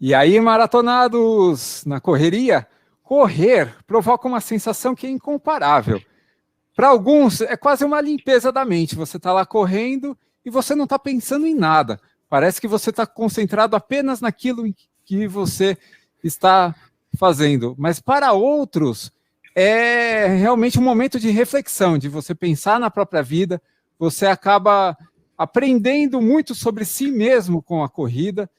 E aí, maratonados, na correria, correr provoca uma sensação que é incomparável. Para alguns, é quase uma limpeza da mente. Você está lá correndo e você não está pensando em nada. Parece que você está concentrado apenas naquilo que você está fazendo. Mas para outros, é realmente um momento de reflexão, de você pensar na própria vida. Você acaba aprendendo muito sobre si mesmo com a corrida.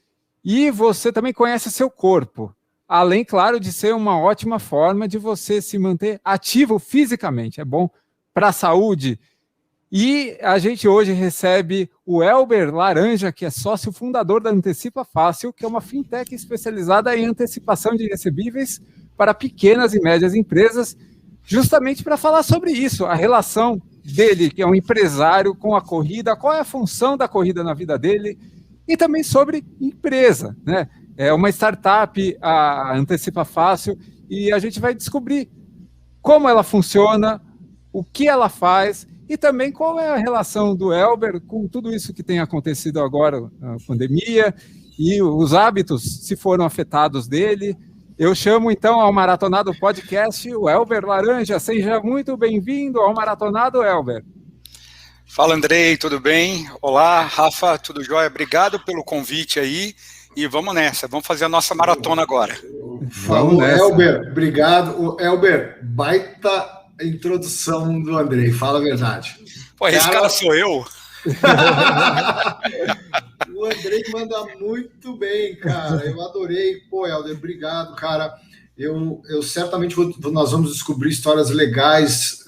E você também conhece seu corpo, além, claro, de ser uma ótima forma de você se manter ativo fisicamente. É bom para a saúde. E a gente hoje recebe o Elber Laranja, que é sócio fundador da Antecipa Fácil, que é uma fintech especializada em antecipação de recebíveis para pequenas e médias empresas, justamente para falar sobre isso, a relação dele, que é um empresário, com a corrida, qual é a função da corrida na vida dele, e também sobre empresa, né? É uma startup, a Antecipa Fácil, e a gente vai descobrir como ela funciona, o que ela faz, e também qual é a relação do Elber com tudo isso que tem acontecido agora, a pandemia, e os hábitos, se foram afetados dele. Eu chamo, então, ao Maratonado Podcast, o Elber Laranja. Seja muito bem-vindo ao Maratonado, Elber. Fala, Andrei, tudo bem? Olá, Rafa, tudo jóia? Obrigado pelo convite aí e vamos nessa, vamos fazer a nossa maratona agora. Vamos nessa. Elber, obrigado. Elber, baita introdução do Andrei, fala a verdade. Pô, esse cara sou eu? O Andrei manda muito bem, cara, eu adorei. Pô, Elber, obrigado, cara. Eu certamente nós vamos descobrir histórias legais,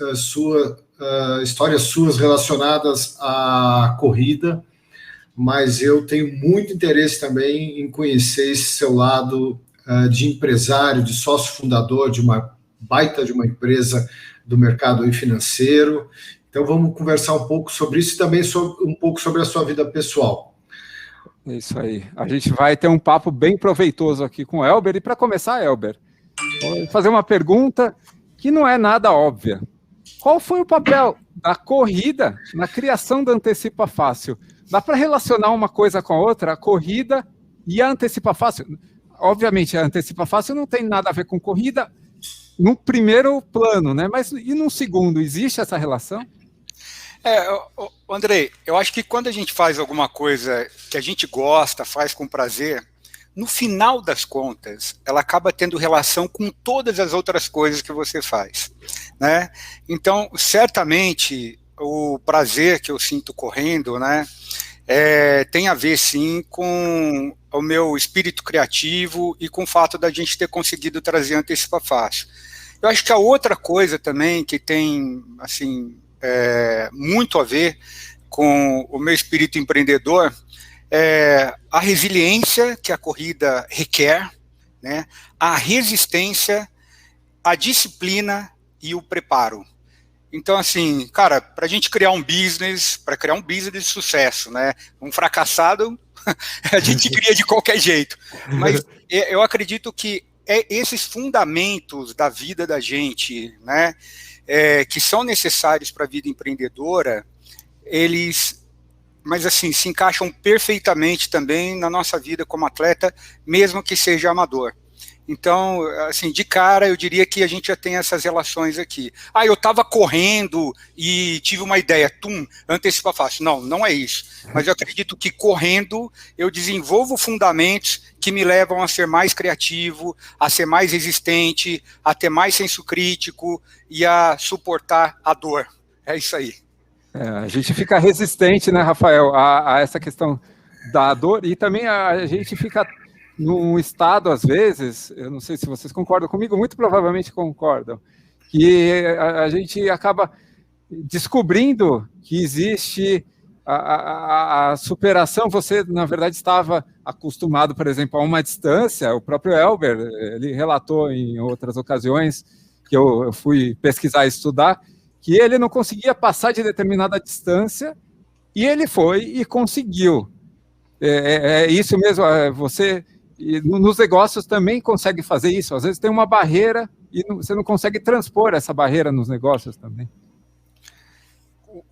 histórias suas relacionadas à corrida, mas eu tenho muito interesse também em conhecer esse seu lado de empresário, de sócio fundador de uma baita de uma empresa do mercado financeiro. Então vamos conversar um pouco sobre isso e também um pouco sobre a sua vida pessoal. É isso aí. A gente vai ter um papo bem proveitoso aqui com o Elber. E para começar, Elber, vou fazer uma pergunta que não é nada óbvia. Qual foi o papel da corrida na criação da Antecipa Fácil? Dá para relacionar uma coisa com a outra, a corrida e a Antecipa Fácil? Obviamente, a Antecipa Fácil não tem nada a ver com corrida no primeiro plano, né? Mas e no segundo, existe essa relação? Andrei, eu acho que quando a gente faz alguma coisa que a gente gosta, faz com prazer, no final das contas, ela acaba tendo relação com todas as outras coisas que você faz, né? Então, certamente, o prazer que eu sinto correndo, né, tem a ver, sim, com o meu espírito criativo e com o fato da gente ter conseguido trazer a Antecipa Fácil. Eu acho que a outra coisa também que tem, assim, muito a ver com o meu espírito empreendedor é a resiliência que a corrida requer, né, a resistência, a disciplina e o preparo. Então, assim, cara, para a gente criar um business, para criar um business de sucesso, né, um fracassado, a gente cria de qualquer jeito. Mas eu acredito que esses fundamentos da vida da gente, né, que são necessários para a vida empreendedora, eles, mas assim, se encaixam perfeitamente também na nossa vida como atleta, mesmo que seja amador. Então, assim, de cara, eu diria que a gente já tem essas relações aqui. Eu estava correndo e tive uma ideia, Antecipa Fácil. Não, não é isso. Mas eu acredito que correndo eu desenvolvo fundamentos que me levam a ser mais criativo, a ser mais resistente, a ter mais senso crítico e a suportar a dor. É isso aí. A gente fica resistente, né, Rafael, a essa questão da dor, e também a gente fica num estado, às vezes, eu não sei se vocês concordam comigo, muito provavelmente concordam, que a gente acaba descobrindo que existe a superação. Você, na verdade, estava acostumado, por exemplo, a uma distância. O próprio Elber, ele relatou em outras ocasiões que eu fui pesquisar e estudar, que ele não conseguia passar de determinada distância, e ele foi e conseguiu. É isso mesmo, você... E nos negócios também consegue fazer isso. Às vezes tem uma barreira e você não consegue transpor essa barreira nos negócios também.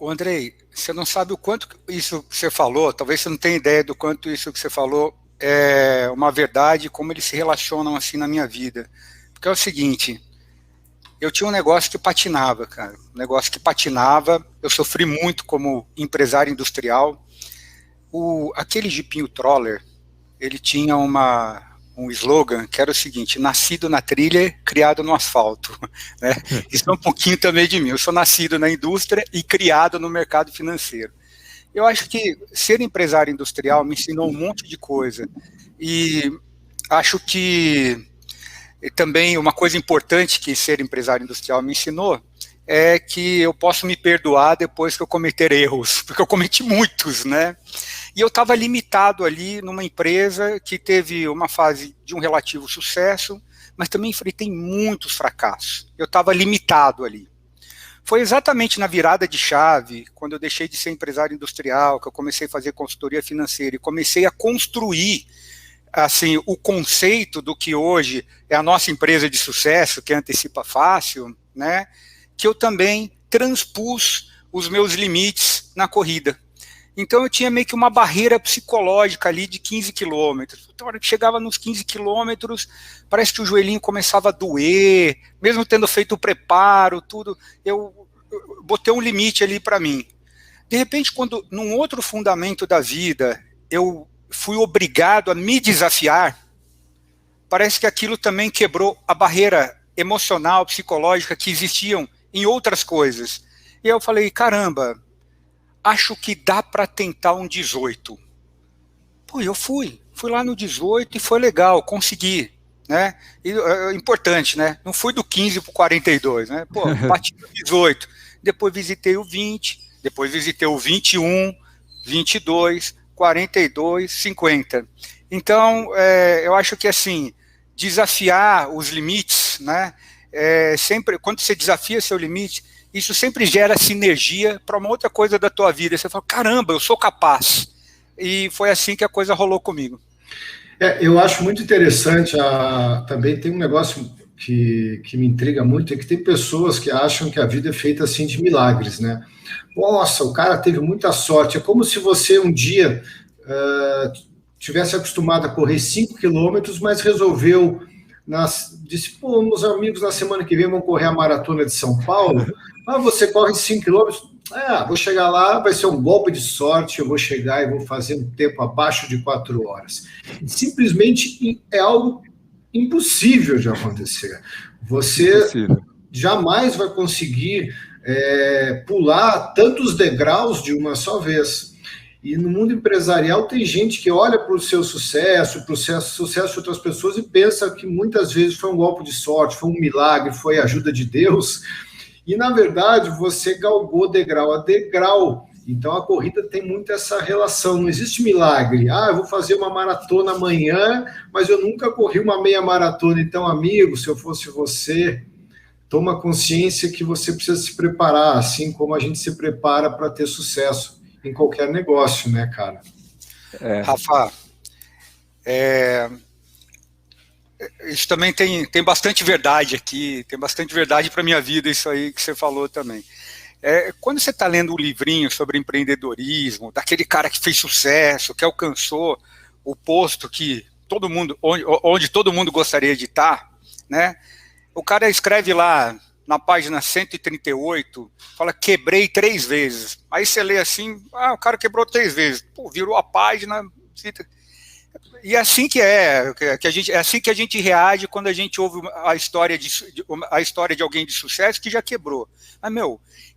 Andrei, você não sabe o quanto isso que você falou, talvez você não tenha ideia do quanto isso que você falou é uma verdade, como eles se relacionam assim na minha vida. Porque é o seguinte, eu tinha um negócio que patinava, cara, eu sofri muito como empresário industrial. Aquele jipinho Troller, ele tinha um slogan que era o seguinte: nascido na trilha, criado no asfalto, né? Isso é um pouquinho também de mim, eu sou nascido na indústria e criado no mercado financeiro. Eu acho que ser empresário industrial me ensinou um monte de coisa, e acho que também uma coisa importante que ser empresário industrial me ensinou é que eu posso me perdoar depois que eu cometer erros, porque eu cometi muitos, né? E eu estava limitado ali numa empresa que teve uma fase de um relativo sucesso, mas também enfrentei muitos fracassos. Eu estava limitado ali. Foi exatamente na virada de chave, quando eu deixei de ser empresário industrial, que eu comecei a fazer consultoria financeira e comecei a construir assim, o conceito do que hoje é a nossa empresa de sucesso, que é Antecipa Fácil, né, que eu também transpus os meus limites na corrida. Então eu tinha meio que uma barreira psicológica ali de 15 quilômetros. Então, na hora que chegava nos 15 quilômetros, parece que o joelhinho começava a doer, mesmo tendo feito o preparo, tudo, eu botei um limite ali para mim. De repente, quando num outro fundamento da vida, eu fui obrigado a me desafiar, parece que aquilo também quebrou a barreira emocional, psicológica que existiam em outras coisas. E eu falei, caramba, acho que dá para tentar um 18. Pô, eu fui lá no 18 e foi legal, consegui, né? E, importante, né? Não fui do 15 para o 42, né? Pô, bati no 18, depois visitei o 20, depois visitei o 21, 22, 42, 50. Então, eu acho que assim, desafiar os limites, né? Sempre, quando você desafia seu limite, isso sempre gera sinergia para uma outra coisa da tua vida. Você fala, caramba, eu sou capaz. E foi assim que a coisa rolou comigo. Eu acho muito interessante, também tem um negócio que me intriga muito, é que tem pessoas que acham que a vida é feita assim de milagres, né? Nossa, o cara teve muita sorte. É como se você um dia tivesse acostumado a correr 5 quilômetros, mas resolveu, disse, pô, meus amigos na semana que vem vão correr a maratona de São Paulo. Você corre 5 quilômetros, vou chegar lá, vai ser um golpe de sorte, eu vou chegar e vou fazer um tempo abaixo de 4 horas. Simplesmente é algo impossível de acontecer. Você jamais vai conseguir pular tantos degraus de uma só vez. E no mundo empresarial tem gente que olha para o seu sucesso, para o sucesso de outras pessoas e pensa que muitas vezes foi um golpe de sorte, foi um milagre, foi a ajuda de Deus. E, na verdade, você galgou degrau a degrau. Então, a corrida tem muito essa relação. Não existe milagre. Eu vou fazer uma maratona amanhã, mas eu nunca corri uma meia maratona. Então, amigo, se eu fosse você, toma consciência que você precisa se preparar, assim como a gente se prepara para ter sucesso em qualquer negócio, né, cara? Rafa, isso também tem bastante verdade aqui, tem bastante verdade para a minha vida, isso aí que você falou também. Quando você está lendo um livrinho sobre empreendedorismo, daquele cara que fez sucesso, que alcançou o posto que todo mundo, onde todo mundo gostaria de estar, né? O cara escreve lá na página 138, fala, quebrei 3 vezes. Aí você lê assim, o cara quebrou 3 vezes. Pô, virou a página. E é assim que é assim que a gente reage quando a gente ouve a história de alguém de sucesso que já quebrou. Mas,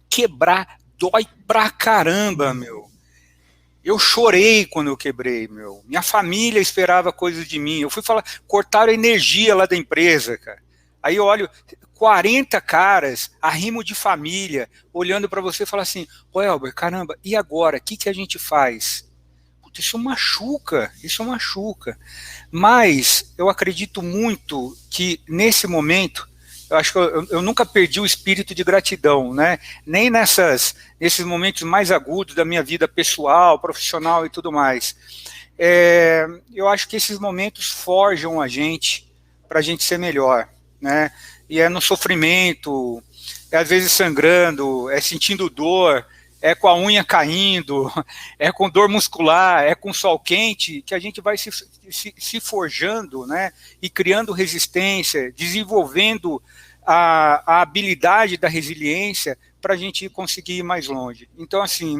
quebrar dói pra caramba, Eu chorei quando eu quebrei, Minha família esperava coisas de mim. Eu fui falar, cortaram a energia lá da empresa, cara. Aí eu olho 40 caras, arrimo de família, olhando para você e falar assim, Elber, caramba, e agora? O que a gente faz? Puta, isso machuca. Mas eu acredito muito que nesse momento, eu acho que eu nunca perdi o espírito de gratidão, né? Nem nesses momentos mais agudos da minha vida pessoal, profissional e tudo mais. Eu acho que esses momentos forjam a gente para a gente ser melhor, né? E é no sofrimento, às vezes sangrando, sentindo dor, é com a unha caindo, é com dor muscular, é com sol quente, que a gente vai se forjando, né, e criando resistência, desenvolvendo a habilidade da resiliência para a gente conseguir ir mais longe. Então, assim,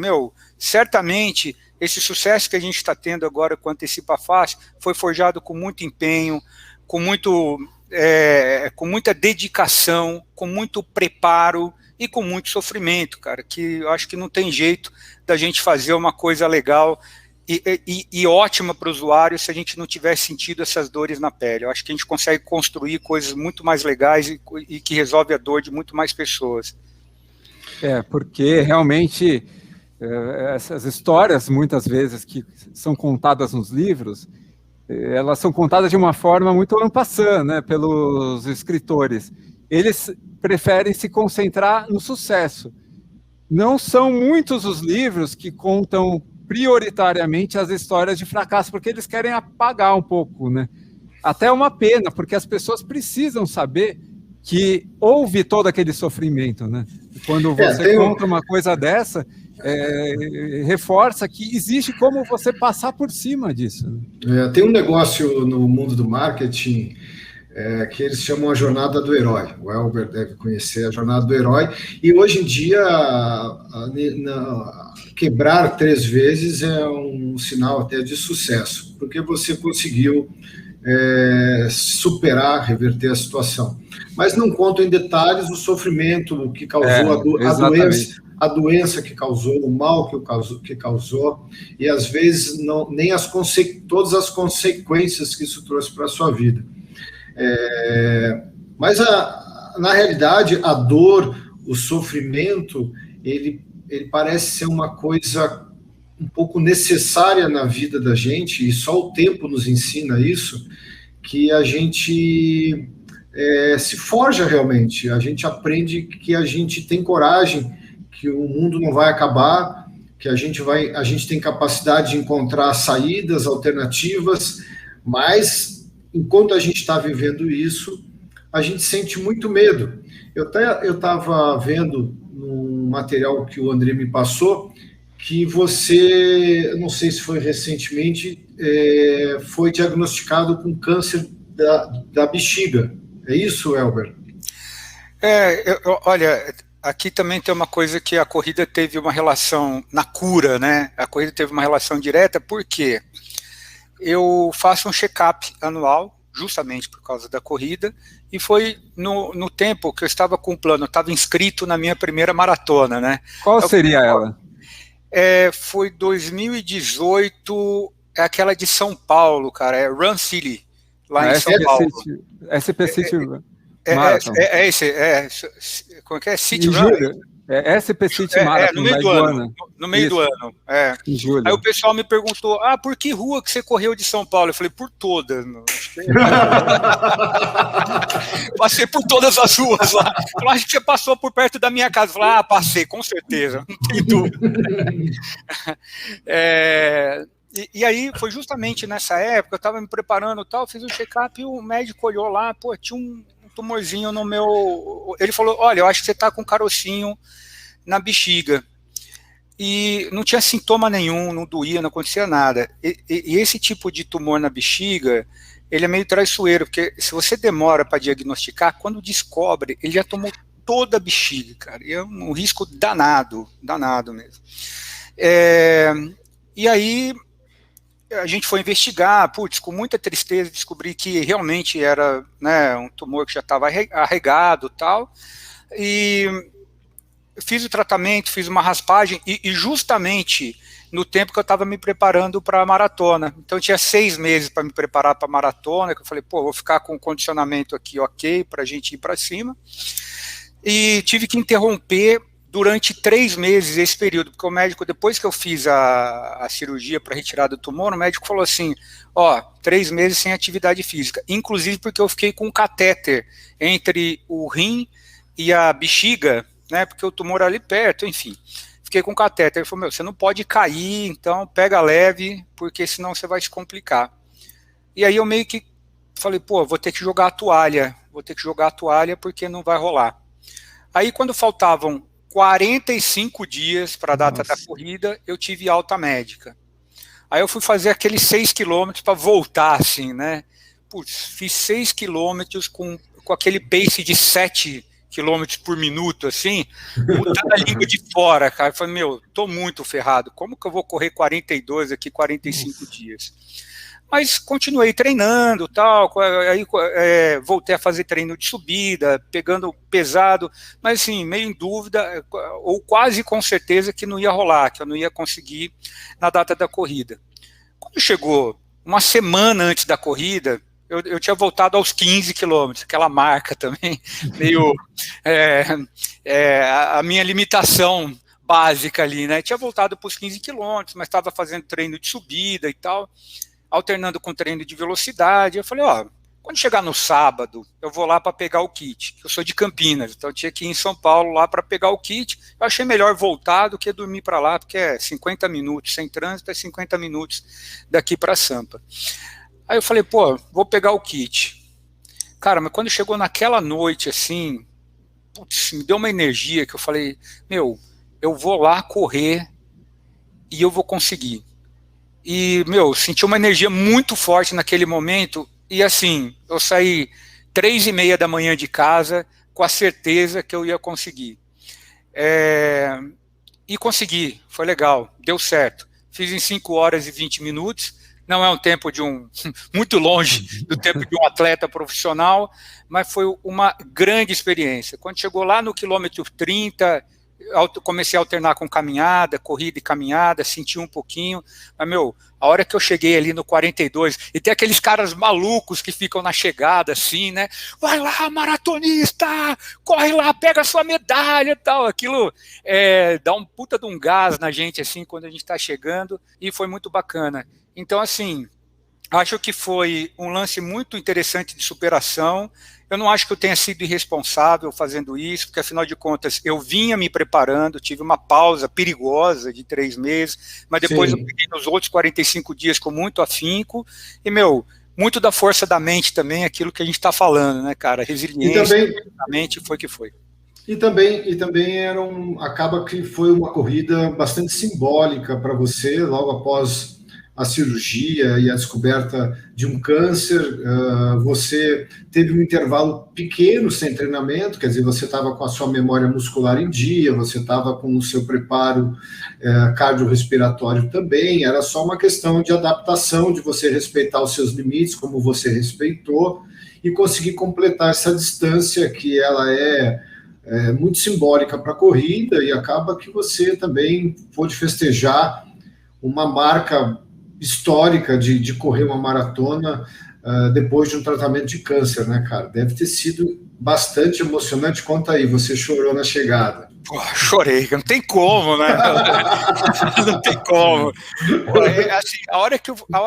certamente esse sucesso que a gente está tendo agora com a Antecipa Fácil foi forjado com muito empenho, com muita dedicação, com muito preparo e com muito sofrimento, cara, que eu acho que não tem jeito da gente fazer uma coisa legal e ótima para o usuário se a gente não tiver sentido essas dores na pele. Eu acho que a gente consegue construir coisas muito mais legais e que resolve a dor de muito mais pessoas. Porque realmente essas histórias, muitas vezes, que são contadas nos livros, elas são contadas de uma forma muito en passant, né, pelos escritores. Eles preferem se concentrar no sucesso. Não são muitos os livros que contam prioritariamente as histórias de fracasso, porque eles querem apagar um pouco, né? Até é uma pena, porque as pessoas precisam saber que houve todo aquele sofrimento, né? E quando você conta uma coisa dessa, reforça que existe como você passar por cima disso. Né? Tem um negócio no mundo do marketing que eles chamam a jornada do herói. O Elber deve conhecer a jornada do herói. E hoje em dia, quebrar 3 vezes é um sinal até de sucesso, porque você conseguiu superar, reverter a situação. Mas não conto em detalhes o sofrimento que causou a doença que causou, o mal que causou, e às vezes nem todas as consequências que isso trouxe para a sua vida. Mas, na realidade, a dor, o sofrimento, ele parece ser uma coisa um pouco necessária na vida da gente, e só o tempo nos ensina isso, que a gente se forja realmente, a gente aprende que a gente tem coragem, que o mundo não vai acabar, que a gente tem capacidade de encontrar saídas, alternativas, mas enquanto a gente está vivendo isso, a gente sente muito medo. Eu estava vendo num material que o André me passou, que você, não sei se foi recentemente, foi diagnosticado com câncer da bexiga. É isso, Elber? Olha, aqui também tem uma coisa que a corrida teve uma relação na cura, né? A corrida teve uma relação direta, porque eu faço um check-up anual, justamente por causa da corrida, e foi no tempo que eu estava com o plano, eu estava inscrito na minha primeira maratona, né? Qual seria ela? Foi 2018, aquela de São Paulo, cara, Run City, lá em São Paulo. SP City Marathon. Como é que é? City Run? SP City Marathon. No meio do ano. No meio do ano. Em julho. Aí o pessoal me perguntou, por que rua que você correu de São Paulo? Eu falei, por todas. Passei por todas as ruas lá. Eu acho que você passou por perto da minha casa. Eu falei, passei, com certeza, não tem dúvida. E aí, foi justamente nessa época, eu estava me preparando e tal, fiz um check-up e o médico olhou lá, tinha um tumorzinho no meu... Ele falou, olha, eu acho que você está com um carocinho na bexiga. E não tinha sintoma nenhum, não doía, não acontecia nada. E esse tipo de tumor na bexiga, ele é meio traiçoeiro, porque se você demora para diagnosticar, quando descobre, ele já tomou toda a bexiga, cara. E é um risco danado mesmo. E aí... a gente foi investigar, com muita tristeza, descobri que realmente era, né, um tumor que já estava arregado e tal, e fiz o tratamento, fiz uma raspagem, e justamente no tempo que eu estava me preparando para a maratona, então eu tinha 6 meses para me preparar para a maratona, que eu falei, vou ficar com o condicionamento aqui ok, para a gente ir para cima, e tive que interromper durante 3 meses esse período, porque o médico, depois que eu fiz a cirurgia para retirada do tumor, o médico falou assim, 3 meses sem atividade física, inclusive porque eu fiquei com um catéter entre o rim e a bexiga, né, porque o tumor ali perto, enfim, fiquei com um catéter. Ele falou, você não pode cair, então pega leve, porque senão você vai se complicar. E aí eu meio que falei, vou ter que jogar a toalha porque não vai rolar. Aí quando faltavam 45 dias para a data da corrida, eu tive alta médica. Aí eu fui fazer aqueles 6 quilômetros para voltar, assim, né? Putz, fiz 6 quilômetros com aquele pace de 7 quilômetros por minuto, assim, botando a língua de fora, cara. Eu falei, meu, tô muito ferrado. Como que eu vou correr 42 aqui, 45 dias? Mas continuei treinando, tal, aí voltei a fazer treino de subida, pegando pesado, mas assim, meio em dúvida, ou quase com certeza que não ia rolar, que eu não ia conseguir na data da corrida. Quando chegou uma semana antes da corrida, eu tinha voltado aos 15 quilômetros, aquela marca também, meio a minha limitação básica ali, né? Tinha voltado para os 15 quilômetros, mas estava fazendo treino de subida e tal, alternando com treino de velocidade. Eu falei, quando chegar no sábado, eu vou lá para pegar o kit. Eu sou de Campinas, então eu tinha que ir em São Paulo lá para pegar o kit. Eu achei melhor voltar do que dormir para lá, porque é 50 minutos sem trânsito, é 50 minutos daqui para Sampa. Aí eu falei, vou pegar o kit. Cara, mas quando chegou naquela noite, assim, putz, me deu uma energia que eu falei, meu, eu vou lá correr e eu vou conseguir. E, meu, senti uma energia muito forte naquele momento, e assim, eu saí 3h30 da manhã de casa, com a certeza que eu ia conseguir. E consegui, foi legal, deu certo. Fiz em 5 horas e 20 minutos, não é um tempo muito longe do tempo de um atleta profissional, mas foi uma grande experiência. Quando chegou lá no quilômetro 30, comecei a alternar com caminhada, corrida e caminhada, senti um pouquinho, mas, meu, a hora que eu cheguei ali no 42, e tem aqueles caras malucos que ficam na chegada, assim, né, vai lá, maratonista, corre lá, pega a sua medalha e tal, aquilo dá um puta de um gás na gente, assim, quando a gente está chegando, e foi muito bacana. Então, assim, acho que foi um lance muito interessante de superação. Eu não acho que eu tenha sido irresponsável fazendo isso, porque, afinal de contas, eu vinha me preparando, tive uma pausa perigosa de 3 meses, mas depois eu peguei nos outros 45 dias com muito afinco, e, meu, muito da força da mente também, aquilo que a gente está falando, né, cara? Resiliência da mente foi que foi. E também acaba que foi uma corrida bastante simbólica para você, logo após a cirurgia e a descoberta de um câncer. Você teve um intervalo pequeno sem treinamento, quer dizer, você estava com a sua memória muscular em dia, você estava com o seu preparo cardiorrespiratório também, era só uma questão de adaptação, de você respeitar os seus limites, como você respeitou, e conseguir completar essa distância que ela é muito simbólica para a corrida, e acaba que você também pôde festejar uma marca histórica de correr uma maratona depois de um tratamento de câncer, né, cara? Deve ter sido bastante emocionante. Conta aí, você chorou na chegada. Chorei, não tem como, né? Não tem como. Assim,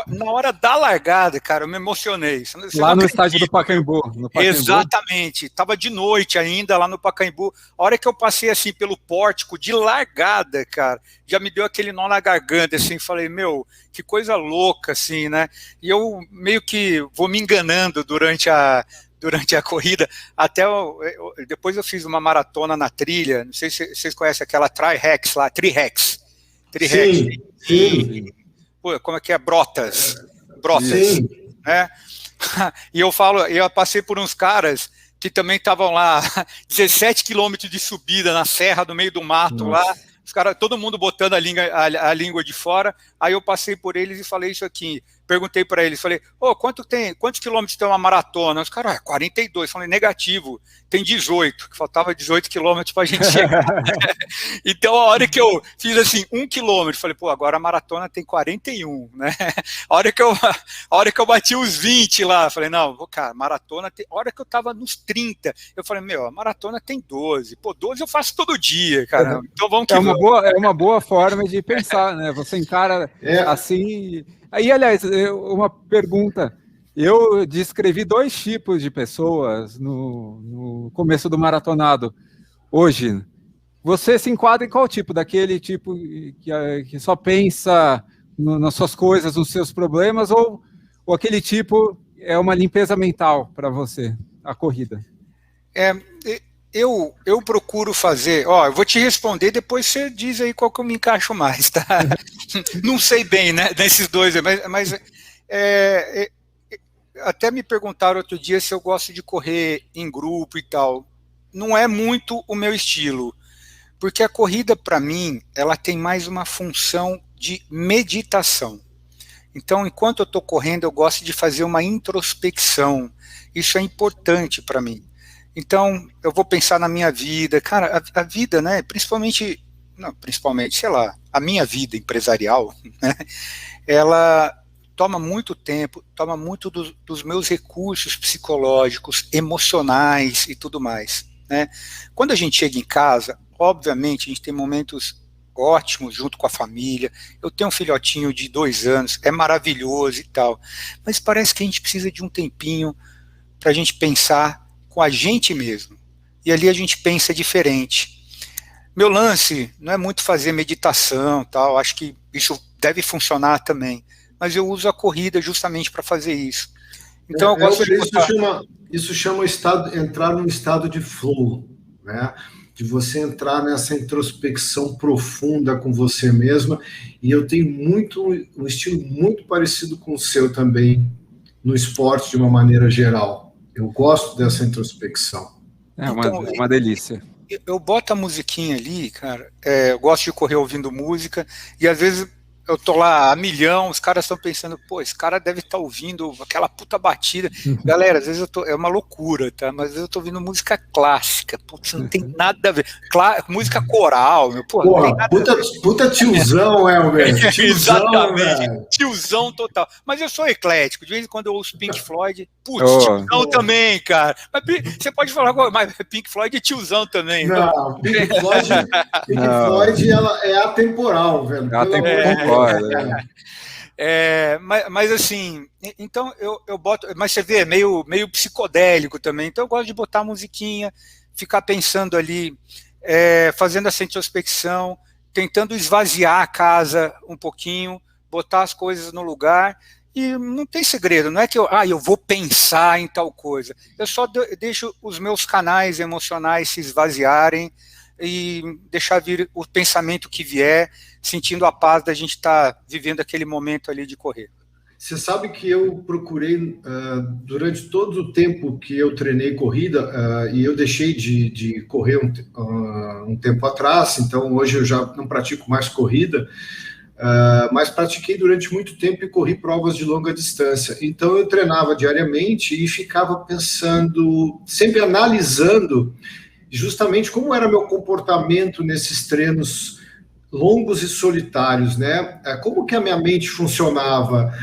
na hora da largada, cara, eu me emocionei. Você lá no estádio do Pacaembu. Exatamente. Tava de noite ainda lá no Pacaembu. A hora que eu passei assim pelo pórtico de largada, cara, já me deu aquele nó na garganta, assim, falei, meu, que coisa louca, assim, né? E eu meio que vou me enganando durante a corrida, até depois eu fiz uma maratona na trilha, não sei se vocês conhecem aquela Tri-Rex lá, Tri-Rex. Sim. Pô, como é que é? Brotas, sim. Né? E eu passei por uns caras que também estavam lá, 17 quilômetros de subida na serra, no meio do mato. Nossa. Lá, os caras, todo mundo botando a língua de fora, aí eu passei por eles e falei isso aqui, perguntei para eles, falei, quantos quilômetros tem uma maratona? Os caras, 42, falei, negativo, tem 18, que faltava 18 quilômetros para a gente chegar. Então, a hora que eu fiz assim, 1 quilômetro, falei, agora a maratona tem 41, né? A hora que eu bati os 20 lá, falei, não, cara, maratona tem... A hora que eu tava nos 30, eu falei, a maratona tem 12, 12 eu faço todo dia, cara, então vamos que vamos. É uma boa forma de pensar, né? Você encara assim... Aí, aliás, uma pergunta. Eu descrevi 2 tipos de pessoas no começo do maratonado. Hoje, você se enquadra em qual tipo? Daquele tipo que só pensa nas suas coisas, nos seus problemas, ou aquele tipo é uma limpeza mental para você, a corrida? eu procuro fazer, eu vou te responder, depois você diz aí qual que eu me encaixo mais, tá? Não sei bem, né, desses dois, mas até me perguntaram outro dia se eu gosto de correr em grupo e tal. Não é muito o meu estilo, porque a corrida, para mim, ela tem mais uma função de meditação. Então, enquanto eu estou correndo, eu gosto de fazer uma introspecção. Isso é importante para mim. Então, eu vou pensar na minha vida. Cara, a vida, né, principalmente, sei lá, a minha vida empresarial, né, ela toma muito tempo, toma muito dos meus recursos psicológicos, emocionais e tudo mais, né? Quando a gente chega em casa, obviamente, a gente tem momentos ótimos junto com a família. Eu tenho um filhotinho de 2 anos, é maravilhoso e tal, mas parece que a gente precisa de um tempinho para a gente pensar com a gente mesmo, e ali a gente pensa diferente. Meu lance não é muito fazer meditação, tal, acho que isso deve funcionar também, mas eu uso a corrida justamente para fazer isso. Então eu gosto de botar... Isso chama entrar num estado de flow, né? De você entrar nessa introspecção profunda com você mesma, e eu tenho um estilo muito parecido com o seu também, no esporte de uma maneira geral. Eu gosto dessa introspecção. É uma delícia. Eu boto a musiquinha ali, cara, eu gosto de correr ouvindo música, e às vezes eu tô lá a milhão, os caras estão pensando, pô, esse cara deve estar ouvindo aquela puta batida. Galera, às vezes é uma loucura, tá? Mas às vezes eu tô ouvindo música clássica, putz, não tem nada a ver. Música coral, meu, pô, não tem nada a ver. Puta tiozão, velho. Exatamente, velho. Tiozão total. Mas eu sou eclético, de vez em quando eu ouço Pink Floyd, tiozão também, cara. Mas você pode falar, mas Pink Floyd é tiozão também. Não, Pink Floyd ela é atemporal, velho. Mas assim, então eu boto, mas você vê, é meio psicodélico também, então eu gosto de botar a musiquinha, ficar pensando ali, fazendo essa introspecção, tentando esvaziar a casa um pouquinho, botar as coisas no lugar, e não tem segredo, não é que eu vou pensar em tal coisa, eu só deixo os meus canais emocionais se esvaziarem, e deixar vir o pensamento que vier, sentindo a paz da gente estar vivendo aquele momento ali de correr. Você sabe que eu procurei, durante todo o tempo que eu treinei corrida, e eu deixei de correr um tempo atrás, então hoje eu já não pratico mais corrida, mas pratiquei durante muito tempo e corri provas de longa distância. Então eu treinava diariamente e ficava pensando, sempre analisando justamente como era meu comportamento nesses treinos longos e solitários, né? Como que a minha mente funcionava?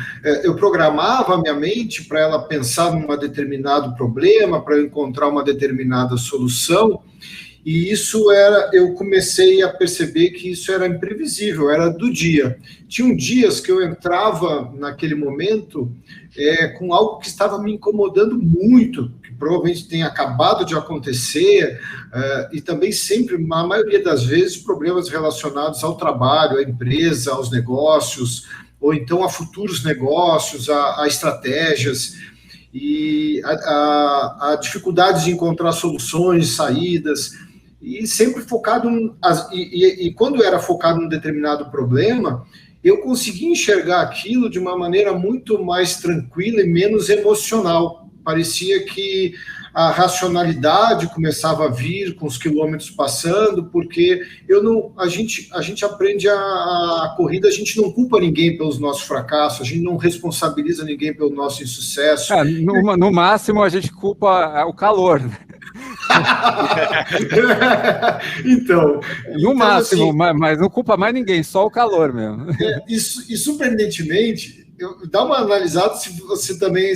Eu programava a minha mente para ela pensar num determinado problema, para eu encontrar uma determinada solução, e eu comecei a perceber que isso era imprevisível, era do dia. Tinham dias que eu entrava naquele momento com algo que estava me incomodando muito, que provavelmente tem acabado de acontecer, e também sempre, a maioria das vezes, problemas relacionados ao trabalho, à empresa, aos negócios, ou então a futuros negócios, a estratégias, e a dificuldade de encontrar soluções, saídas, e sempre focado, e quando era focado num determinado problema, eu conseguia enxergar aquilo de uma maneira muito mais tranquila e menos emocional. Parecia que a racionalidade começava a vir com os quilômetros passando, porque a gente aprende a corrida, a gente não culpa ninguém pelos nossos fracassos, a gente não responsabiliza ninguém pelo nosso insucesso. No máximo, a gente culpa o calor, né? Então, no máximo, assim, mas não culpa mais ninguém, só o calor mesmo. E surpreendentemente, dá uma analisada se você também,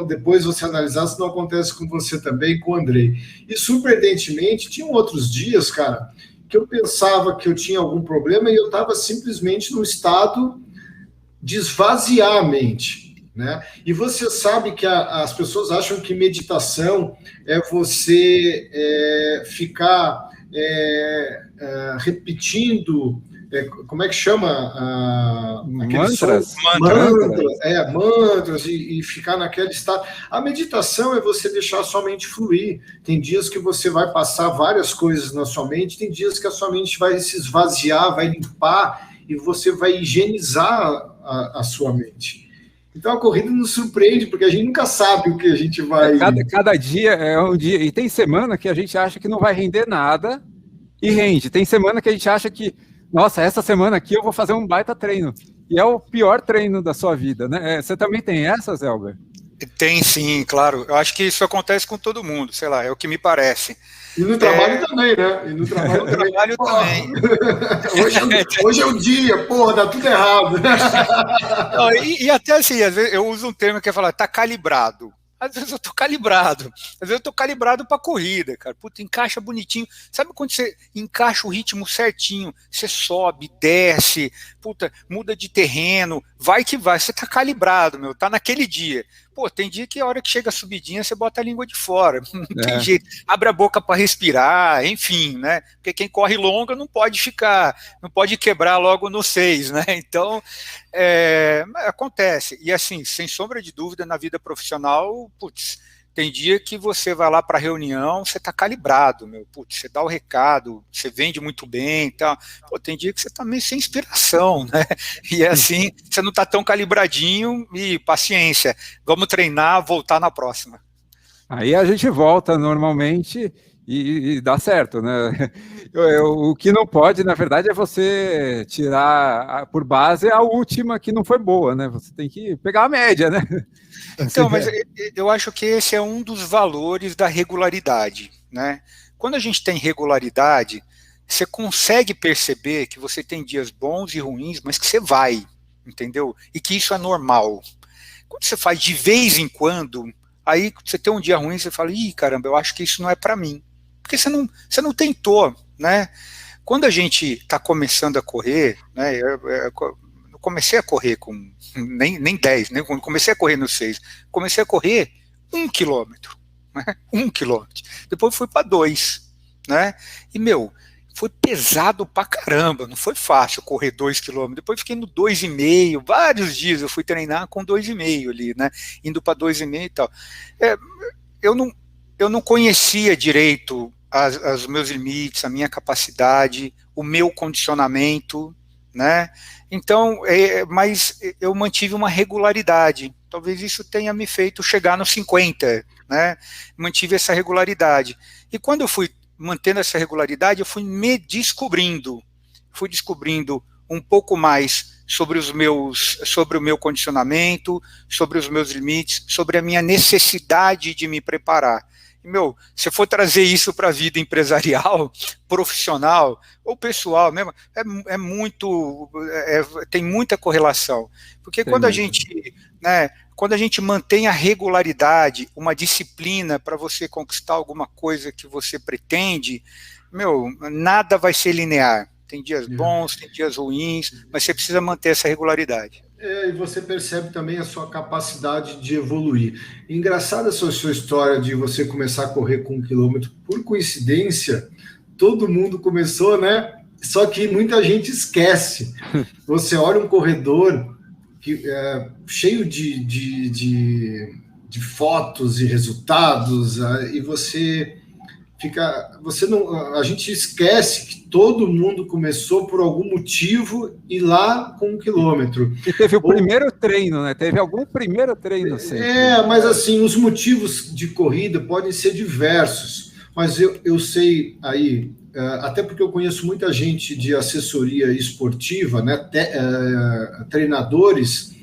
depois você analisar se não acontece com você também, com o Andrei. E surpreendentemente, tinham outros dias, cara, que eu pensava que eu tinha algum problema e eu estava simplesmente num estado de esvaziar a mente. Né? E você sabe que as pessoas acham que meditação é você ficar repetindo como é que chama? Mantras. Mantras e ficar naquele estado. A meditação é você deixar a sua mente fluir. Tem dias que você vai passar várias coisas na sua mente, tem dias que a sua mente vai se esvaziar, vai limpar e você vai higienizar a sua mente. Então a corrida nos surpreende, porque a gente nunca sabe o que a gente vai... Cada dia é um dia. E tem semana que a gente acha que não vai render nada e rende. Tem semana que a gente acha que nossa, essa semana aqui eu vou fazer um baita treino. E é o pior treino da sua vida, né? Você também tem essas, Elber? Tem sim, claro. Eu acho que isso acontece com todo mundo, sei lá, é o que me parece. E no trabalho também, né? E no trabalho também. Hoje é o dia, porra, dá tudo errado. Não, e até assim, às vezes eu uso um termo que é falar, tá calibrado. Às vezes eu tô calibrado. Às vezes eu tô calibrado pra corrida, cara. Puta, encaixa bonitinho. Sabe quando você encaixa o ritmo certinho? Você sobe, desce, puta, muda de terreno, vai que vai. Você tá calibrado, meu. Tá naquele dia. Pô, tem dia que a hora que chega a subidinha, você bota a língua de fora. Não tem jeito. Abre a boca para respirar, enfim, né? Porque quem corre longa não pode quebrar logo no 6, né? Então, acontece. E assim, sem sombra de dúvida, na vida profissional, putz, tem dia que você vai lá para a reunião, você tá calibrado, meu. Putz, você dá o recado, você vende muito bem e tal. Pô, tem dia que você tá meio sem inspiração, né? E assim, você não tá tão calibradinho e paciência. Vamos treinar, voltar na próxima. Aí a gente volta normalmente e dá certo, né? O que não pode, na verdade, é você tirar por base a última que não foi boa, né? Você tem que pegar a média, né? Então, mas eu acho que esse é um dos valores da regularidade, né? Quando a gente tem regularidade, você consegue perceber que você tem dias bons e ruins, mas que você vai, entendeu? E que isso é normal. Quando você faz de vez em quando, aí você tem um dia ruim, você fala, ih, caramba, eu acho que isso não é para mim. Porque você não tentou, né? Quando a gente está começando a correr, né? Eu comecei a correr com nem 10, né? Quando comecei a correr no 6, comecei a correr 1 quilômetro, né? 1 quilômetro. Depois fui para 2, né? E, meu, foi pesado pra caramba, não foi fácil correr 2 quilômetros. Depois fiquei no 2,5, vários dias eu fui treinar com 2,5 ali, né? Indo para 2,5 e tal. Eu não conhecia direito os meus limites, a minha capacidade, o meu condicionamento, né? Então, mas eu mantive uma regularidade. Talvez isso tenha me feito chegar nos 50, né? Mantive essa regularidade. E quando eu fui mantendo essa regularidade, eu fui me descobrindo. Fui descobrindo um pouco mais sobre o meu condicionamento, sobre os meus limites, sobre a minha necessidade de me preparar. Meu, se eu for trazer isso para a vida empresarial, profissional ou pessoal mesmo, tem muita correlação. Porque quando a gente, né, quando a gente mantém a regularidade, uma disciplina para você conquistar alguma coisa que você pretende, meu, nada vai ser linear. Tem dias bons, tem dias ruins, mas você precisa manter essa regularidade. E você percebe também a sua capacidade de evoluir. Engraçada essa sua história de você começar a correr com 1 quilômetro. Por coincidência, todo mundo começou, né? Só que muita gente esquece. Você olha um corredor cheio de fotos e resultados, e você fica... a gente esquece que todo mundo começou por algum motivo e lá com 1 quilômetro. E teve o primeiro treino, né? Teve algum primeiro treino sempre. Mas assim, os motivos de corrida podem ser diversos, mas eu sei aí, até porque eu conheço muita gente de assessoria esportiva, né? Treinadores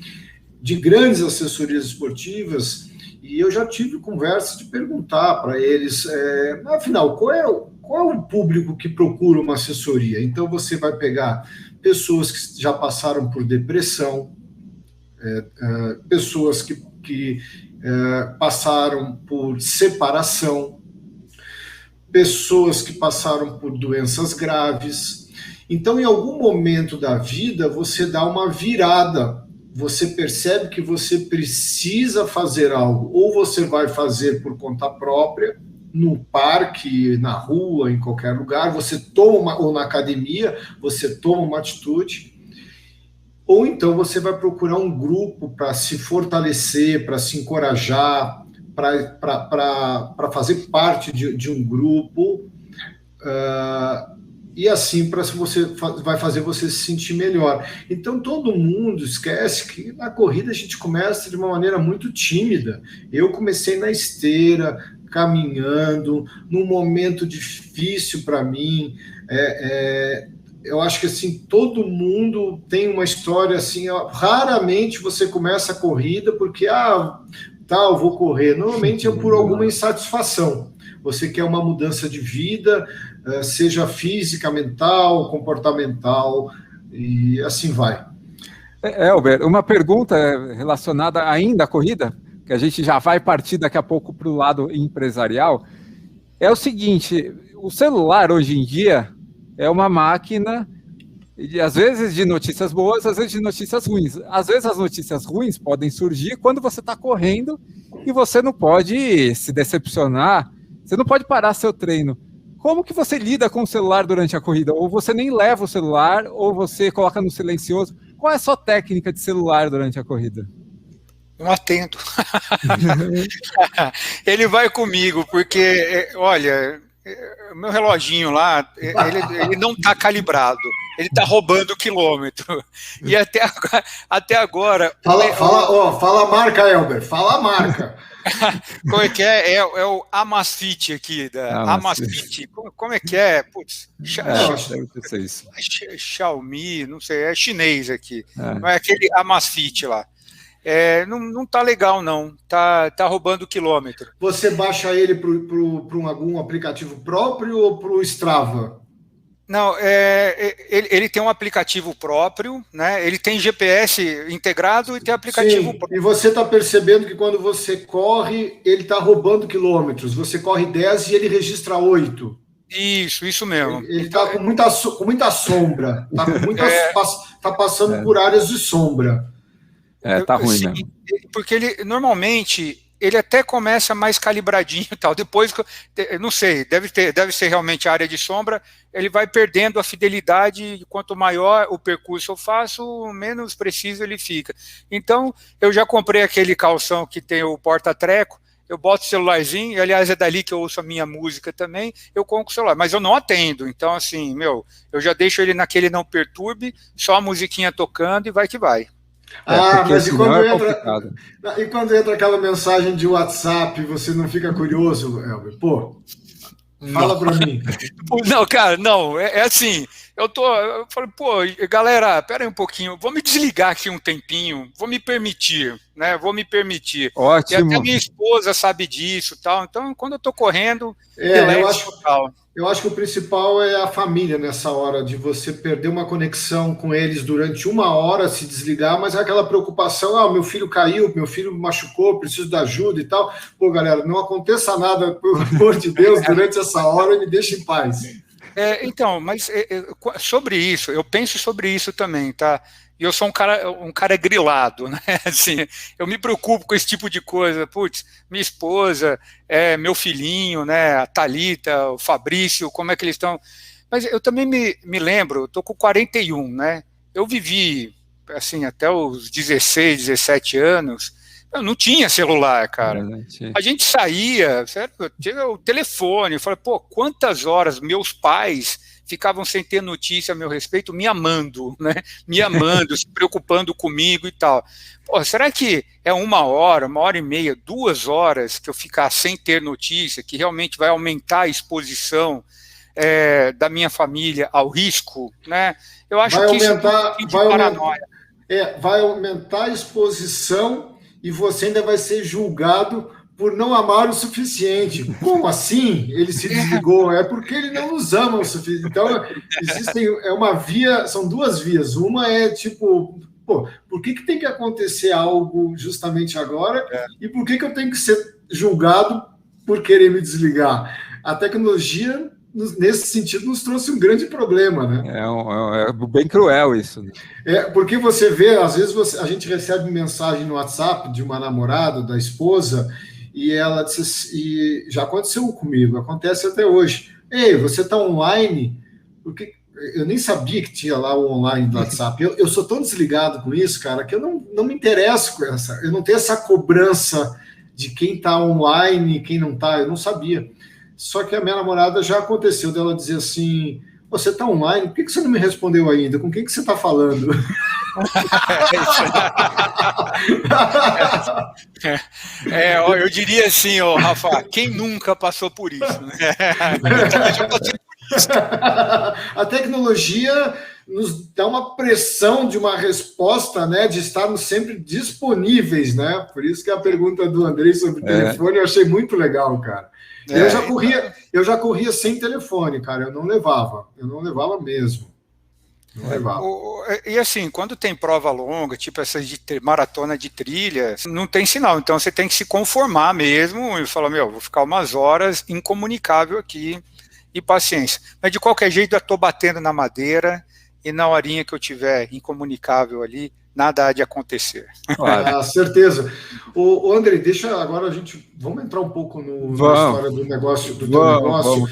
de grandes assessorias esportivas, e eu já tive conversa de perguntar para eles, afinal, qual é o público que procura uma assessoria? Então você vai pegar pessoas que já passaram por depressão, pessoas que passaram por separação, pessoas que passaram por doenças graves. Então, em algum momento da vida, você dá uma virada, você percebe que você precisa fazer algo, ou você vai fazer por conta própria, no parque, na rua, em qualquer lugar, você toma ou na academia, você toma uma atitude, ou então você vai procurar um grupo para se fortalecer, para se encorajar, para fazer parte de um grupo, e assim vai fazer você se sentir melhor. Então todo mundo esquece que na corrida a gente começa de uma maneira muito tímida. Eu comecei na esteira, caminhando, num momento difícil para mim. Eu acho que assim, todo mundo tem uma história assim, raramente você começa a corrida porque eu vou correr. Normalmente é por alguma insatisfação. Você quer uma mudança de vida, seja física, mental, comportamental, e assim vai. Elber, uma pergunta relacionada ainda à corrida, que a gente já vai partir daqui a pouco para o lado empresarial, é o seguinte: o celular hoje em dia é uma máquina, às vezes de notícias boas, às vezes de notícias ruins. Às vezes as notícias ruins podem surgir quando você está correndo e você não pode se decepcionar, você não pode parar seu treino. Como que você lida com o celular durante a corrida? Ou você nem leva o celular, ou você coloca no silencioso? Qual é a sua técnica de celular durante a corrida? Não atendo. Ele vai comigo, porque, olha, o meu reloginho lá, ele não está calibrado, ele está roubando quilômetro. E até agora... Fala a marca, Elber, fala a marca. Como é que é? É o Amazfit aqui, da Amazfit. Como é que é? Putz, Xiaomi, não sei, é chinês aqui. Não é aquele Amazfit lá. Não tá legal, não. Tá roubando quilômetro. Você baixa ele para algum aplicativo próprio ou para o Strava? Não, ele tem um aplicativo próprio, né? Ele tem GPS integrado e tem aplicativo próprio. E você está percebendo que quando você corre, ele está roubando quilômetros. Você corre 10 e ele registra 8. Isso mesmo. Ele está com muita sombra. Tá passando por áreas de sombra. Tá ruim mesmo. Porque ele, normalmente, ele até começa mais calibradinho e tal. Depois, não sei, deve ser realmente a área de sombra, ele vai perdendo a fidelidade, e quanto maior o percurso eu faço, menos preciso ele fica. Então, eu já comprei aquele calção que tem o porta-treco, eu boto o celularzinho, e aliás é dali que eu ouço a minha música também, eu compro o celular, mas eu não atendo, então assim, eu já deixo ele naquele não perturbe, só a musiquinha tocando e vai que vai. Mas e quando entra aquela mensagem de WhatsApp, você não fica curioso, Elber? Pô, fala para mim. Não, cara, não, é assim, eu falei, pô, galera, pera aí um pouquinho, vou me desligar aqui um tempinho, vou me permitir. Ótimo. E até minha esposa sabe disso e tal, então quando eu tô correndo, eu acho que o principal é a família nessa hora, de você perder uma conexão com eles durante uma hora, se desligar, mas é aquela preocupação, meu filho caiu, meu filho machucou, preciso de ajuda e tal. Pô, galera, não aconteça nada, pelo amor de Deus, durante essa hora, me deixa em paz. Então, mas sobre isso, eu penso sobre isso também, tá? E eu sou um cara grilado, né? Assim, eu me preocupo com esse tipo de coisa. Putz, minha esposa, meu filhinho, né? A Thalita, o Fabrício, como é que eles estão? Mas eu também me lembro, eu tô com 41, né? Eu vivi, assim, até os 16, 17 anos, eu não tinha celular, cara. A gente saía, sério, tinha o telefone, eu falei, pô, quantas horas meus pais ficavam sem ter notícia a meu respeito, me amando, né? Me amando, se preocupando comigo e tal. Pô, será que é 1 hora, 1h30, 2 horas que eu ficar sem ter notícia, que realmente vai aumentar a exposição da minha família ao risco, né? Eu acho que isso é um tipo de paranoia. Vai aumentar a exposição e você ainda vai ser julgado por não amar o suficiente. Como assim? Ele se desligou? É porque ele não nos ama o suficiente. Então, são 2 vias. Uma é tipo, pô, por que tem que acontecer algo justamente agora? E por que eu tenho que ser julgado por querer me desligar? A tecnologia, nesse sentido, nos trouxe um grande problema, né? É bem cruel isso. Né? Porque você vê, às vezes a gente recebe mensagem no WhatsApp de uma namorada, da esposa, e ela disse, e já aconteceu comigo, acontece até hoje. Ei, você está online? Porque eu nem sabia que tinha lá o online do WhatsApp. Eu sou tão desligado com isso, cara, que eu não me interesso com essa. Eu não tenho essa cobrança de quem está online e quem não está. Eu não sabia. Só que a minha namorada já aconteceu dela dizer assim: você está online? Por que você não me respondeu ainda? Com quem que você está falando? Eu diria assim, Rafa, quem nunca passou por isso? Né? A tecnologia nos dá uma pressão de uma resposta, né, de estarmos sempre disponíveis, né? Por isso que a pergunta do Andrei sobre o telefone eu achei muito legal, cara. Eu já corria sem telefone, cara. Eu não levava mesmo. Não levava. E assim, quando tem prova longa, tipo essas de maratona de trilha, não tem sinal. Então você tem que se conformar mesmo e falar, vou ficar umas horas incomunicável aqui e paciência. Mas de qualquer jeito eu estou batendo na madeira e na horinha que eu tiver incomunicável ali, nada há de acontecer. Claro. Certeza. O André, deixa agora vamos entrar um pouco na história do negócio, do teu negócio.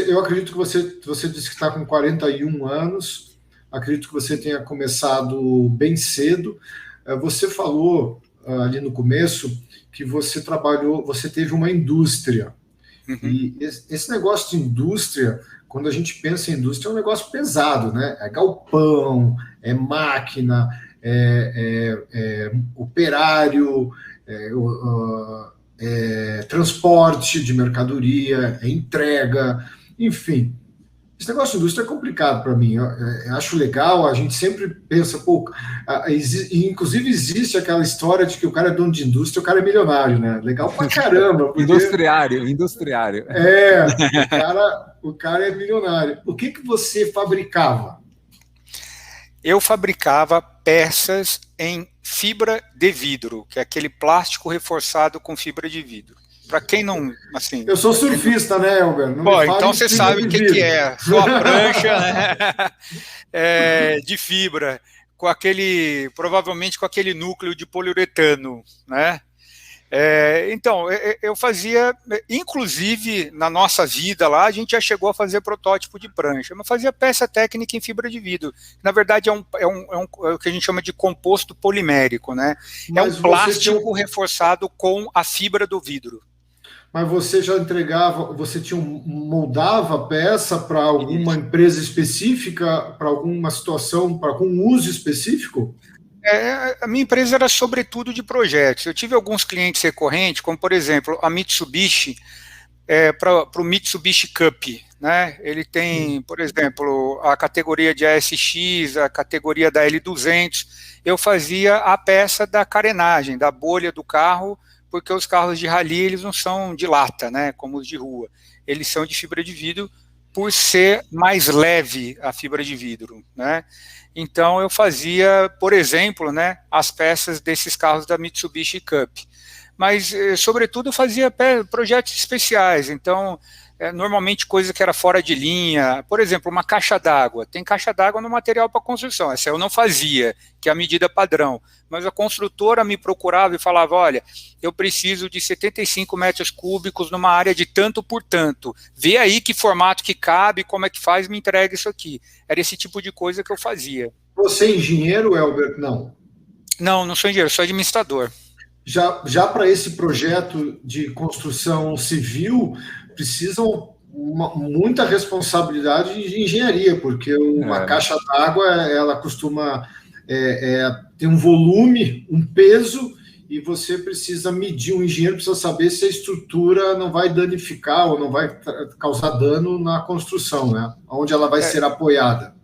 Eu acredito que você disse que está com 41 anos. Acredito que você tenha começado bem cedo. Você falou ali no começo que você teve uma indústria. Uhum. E esse negócio de indústria, quando a gente pensa em indústria, é um negócio pesado, né? É galpão, é máquina, é operário, transporte de mercadoria, é entrega, enfim. Esse negócio de indústria é complicado para mim. Eu acho legal, a gente sempre pensa, inclusive existe aquela história de que o cara é dono de indústria, o cara é milionário, né? Legal pra caramba. Porque... Industriário. O cara é milionário. O que você fabricava? Eu fabricava peças em fibra de vidro, que é aquele plástico reforçado com fibra de vidro. Para quem não, assim... Eu sou surfista, né, Elber? Então você sabe o que é. Só a prancha, né, de fibra, provavelmente com aquele núcleo de poliuretano, né? Então, eu fazia, inclusive, na nossa vida lá, a gente já chegou a fazer protótipo de prancha, mas fazia peça técnica em fibra de vidro. Na verdade, é o que a gente chama de composto polimérico, né? É um plástico reforçado com a fibra do vidro. Mas você já entregava, moldava a peça para alguma empresa específica, para alguma situação, para algum uso específico? A minha empresa era sobretudo de projetos. Eu tive alguns clientes recorrentes, como por exemplo a Mitsubishi, para o Mitsubishi Cup, né? Ele tem, por exemplo, a categoria de ASX, a categoria da L200. Eu fazia a peça da carenagem, da bolha do carro, porque os carros de rally eles não são de lata, né? Como os de rua. Eles são de fibra de vidro, por ser mais leve a fibra de vidro, né? Então eu fazia, por exemplo, né, as peças desses carros da Mitsubishi Cup. Mas, sobretudo, eu fazia projetos especiais, então, normalmente coisa que era fora de linha, por exemplo, uma caixa d'água. Tem caixa d'água no material para construção, essa eu não fazia, que é a medida padrão. Mas a construtora me procurava e falava, olha, eu preciso de 75 metros cúbicos numa área de tanto por tanto. Vê aí que formato que cabe, como é que faz, me entrega isso aqui. Era esse tipo de coisa que eu fazia. Você é engenheiro, Elber? Não. Não sou engenheiro, sou administrador. Já para esse projeto de construção civil, precisam muita responsabilidade de engenharia, porque uma caixa d'água, ela costuma ter um volume, um peso, e você precisa medir, um engenheiro precisa saber se a estrutura não vai danificar ou não vai causar dano na construção, né? Onde ela vai ser apoiada.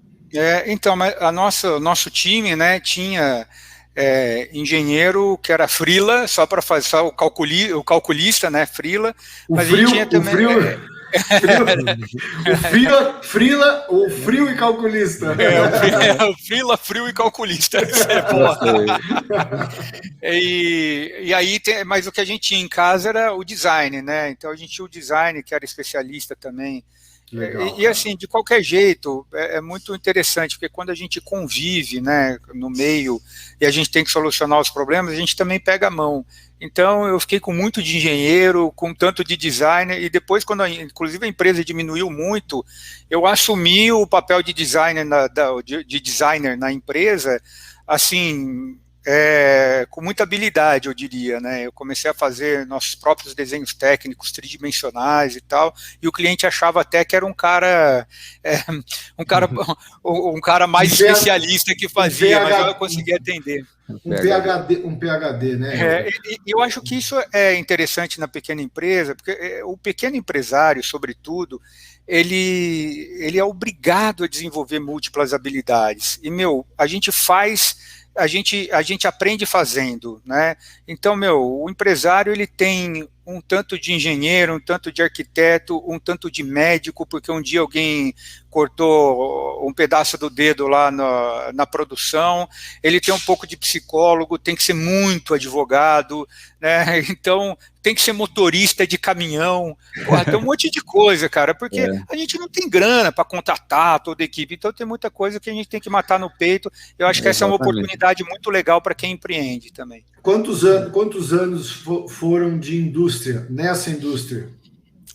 Então, o nosso time, né, tinha... engenheiro que era freela, só para fazer o calculista, né, freela, mas ele tinha também... O frio e calculista. O freela, frio e calculista. E aí, mas o que a gente tinha em casa era o design, né? Então a gente tinha o design, que era especialista também Legal, e assim, de qualquer jeito, é muito interessante, porque quando a gente convive, né, no meio e a gente tem que solucionar os problemas, a gente também pega a mão. Então, eu fiquei com muito de engenheiro, com tanto de designer, e depois, quando inclusive a empresa diminuiu muito, eu assumi o papel de designer de designer na empresa, assim, com muita habilidade, eu diria, né? Eu comecei a fazer nossos próprios desenhos técnicos tridimensionais e tal, e o cliente achava até que era um cara, um cara, um cara mais especialista que fazia, mas eu conseguia atender. Um PhD, né? Eu acho que isso é interessante na pequena empresa, porque o pequeno empresário, sobretudo, ele é obrigado a desenvolver múltiplas habilidades. E, a gente aprende fazendo, né? Então, o empresário, ele tem um tanto de engenheiro, um tanto de arquiteto, um tanto de médico, porque um dia alguém cortou um pedaço do dedo lá na produção, ele tem um pouco de psicólogo, tem que ser muito advogado, né? Então, tem que ser motorista de caminhão, tem um monte de coisa, cara, porque a gente não tem grana para contratar toda a equipe, então tem muita coisa que a gente tem que matar no peito. Eu acho que essa é uma oportunidade muito legal para quem empreende também. Quantos anos foram de indústria, nessa indústria?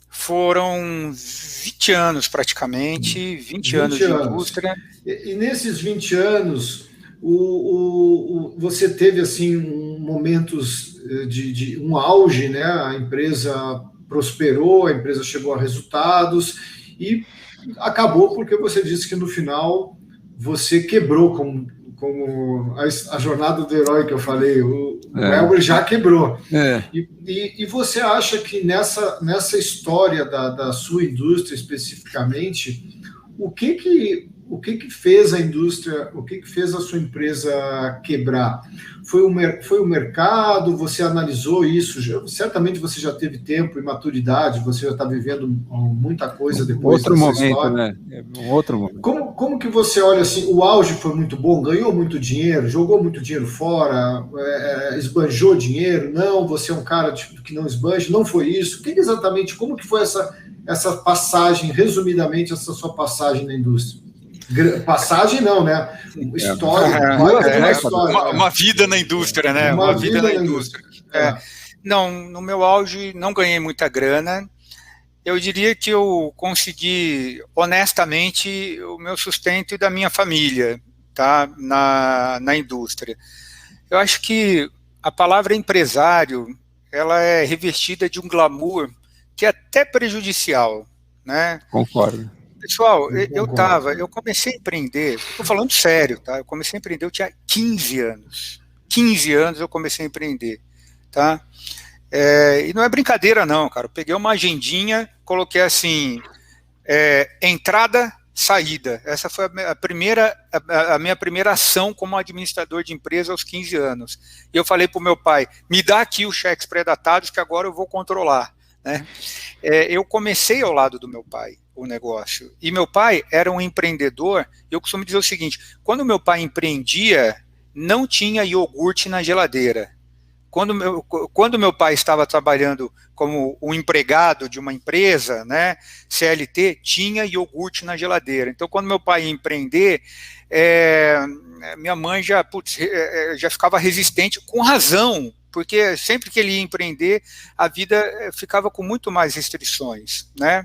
Foram 20 anos praticamente, 20 anos de indústria. E nesses 20 anos, você teve assim momentos de um auge, né? A empresa prosperou, a empresa chegou a resultados e acabou porque você disse que no final você quebrou, como a jornada do herói que eu falei, o Elber já quebrou. E você acha que nessa história da sua indústria especificamente, o que fez a indústria, o que fez a sua empresa quebrar? Foi o mercado? Você analisou isso? Certamente você já teve tempo e maturidade, você já está vivendo muita coisa depois dessa história. Né? Um outro momento. Como que você olha assim, o auge foi muito bom, ganhou muito dinheiro, jogou muito dinheiro fora, esbanjou dinheiro? Não, você é um cara que não esbanja, não foi isso? Exatamente, como que foi essa passagem, resumidamente, essa sua passagem na indústria? Passagem não, né? História. Uma vida na indústria, né? Uma vida na indústria. Não, no meu auge não ganhei muita grana. Eu diria que eu consegui, honestamente, o meu sustento e da minha família, tá? Na indústria. Eu acho que a palavra empresário, ela é revestida de um glamour que é até prejudicial, né? Concordo. Pessoal, eu comecei a empreender, estou falando sério, tá? Eu comecei a empreender, eu tinha 15 anos. 15 anos eu comecei a empreender, tá? E não é brincadeira não, cara. Eu peguei uma agendinha, coloquei assim, entrada, saída. Essa foi a minha primeira ação como administrador de empresa aos 15 anos. E eu falei para o meu pai, me dá aqui os cheques pré-datados que agora eu vou controlar, né? Eu comecei ao lado do meu pai o negócio. E meu pai era um empreendedor. Eu costumo dizer o seguinte, quando meu pai empreendia, não tinha iogurte na geladeira. Quando meu pai estava trabalhando como um empregado de uma empresa, né, CLT, tinha iogurte na geladeira. Então, quando meu pai ia empreender, minha mãe já ficava resistente, com razão, porque sempre que ele ia empreender, a vida ficava com muito mais restrições, né?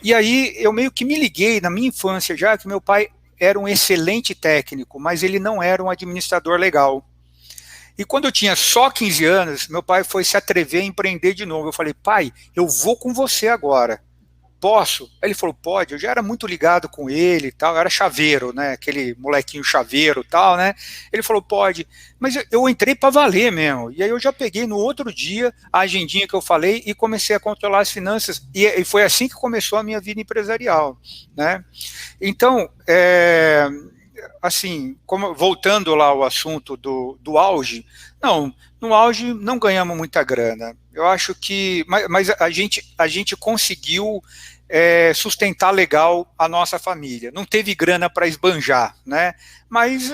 E aí eu meio que me liguei na minha infância já que meu pai era um excelente técnico, mas ele não era um administrador legal. E quando eu tinha só 15 anos, meu pai foi se atrever a empreender de novo. Eu falei, pai, eu vou com você agora. Posso? Aí ele falou, pode. Eu já era muito ligado com ele e tal, eu era chaveiro, né, aquele molequinho chaveiro e tal, né. Ele falou, pode. Mas eu entrei para valer mesmo. E aí eu já peguei no outro dia a agendinha que eu falei e comecei a controlar as finanças. E foi assim que começou a minha vida empresarial, né. Então, assim, voltando lá ao assunto do auge, não, no auge não ganhamos muita grana. Eu acho que, mas a gente conseguiu sustentar legal a nossa família. Não teve grana para esbanjar, né? Mas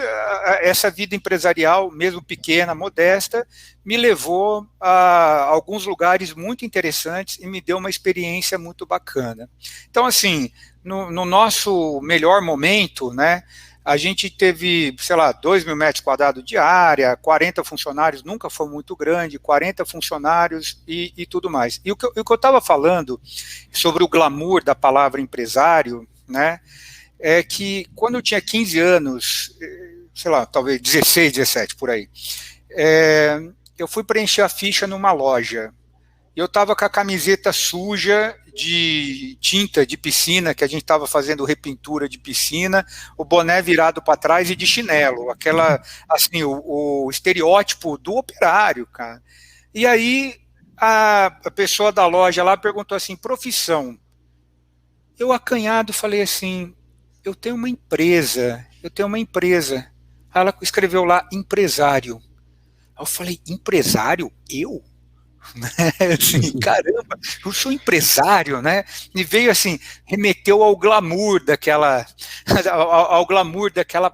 essa vida empresarial, mesmo pequena, modesta, me levou a alguns lugares muito interessantes e me deu uma experiência muito bacana. Então, assim, no nosso melhor momento, né, a gente teve, sei lá, 2.000 metros quadrados de área, 40 funcionários, nunca foi muito grande, 40 funcionários e tudo mais. E o que eu estava falando sobre o glamour da palavra empresário, né, é que quando eu tinha 15 anos, sei lá, talvez 16, 17, por aí, eu fui preencher a ficha numa loja. Eu estava com a camiseta suja de tinta de piscina, que a gente estava fazendo repintura de piscina, o boné virado para trás e de chinelo, aquela, assim, o estereótipo do operário, cara. E aí a pessoa da loja lá perguntou assim, profissão. Eu acanhado falei assim, eu tenho uma empresa. Aí ela escreveu lá, empresário. Aí eu falei, empresário? Eu? Assim, caramba, eu sou empresário, né? E veio assim, remeteu ao glamour daquela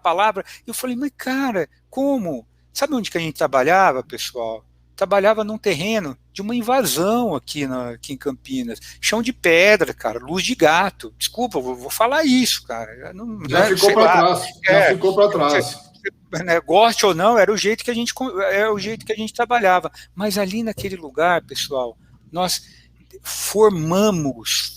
palavra. E eu falei, mas cara, como? Sabe onde que a gente trabalhava, pessoal? Trabalhava num terreno de uma invasão aqui em Campinas. Chão de pedra, cara, luz de gato. Desculpa, vou falar isso, cara. Não, já ficou para trás. Já ficou para trás. Né, goste ou não, era o jeito que a gente trabalhava. Mas ali naquele lugar, pessoal, nós formamos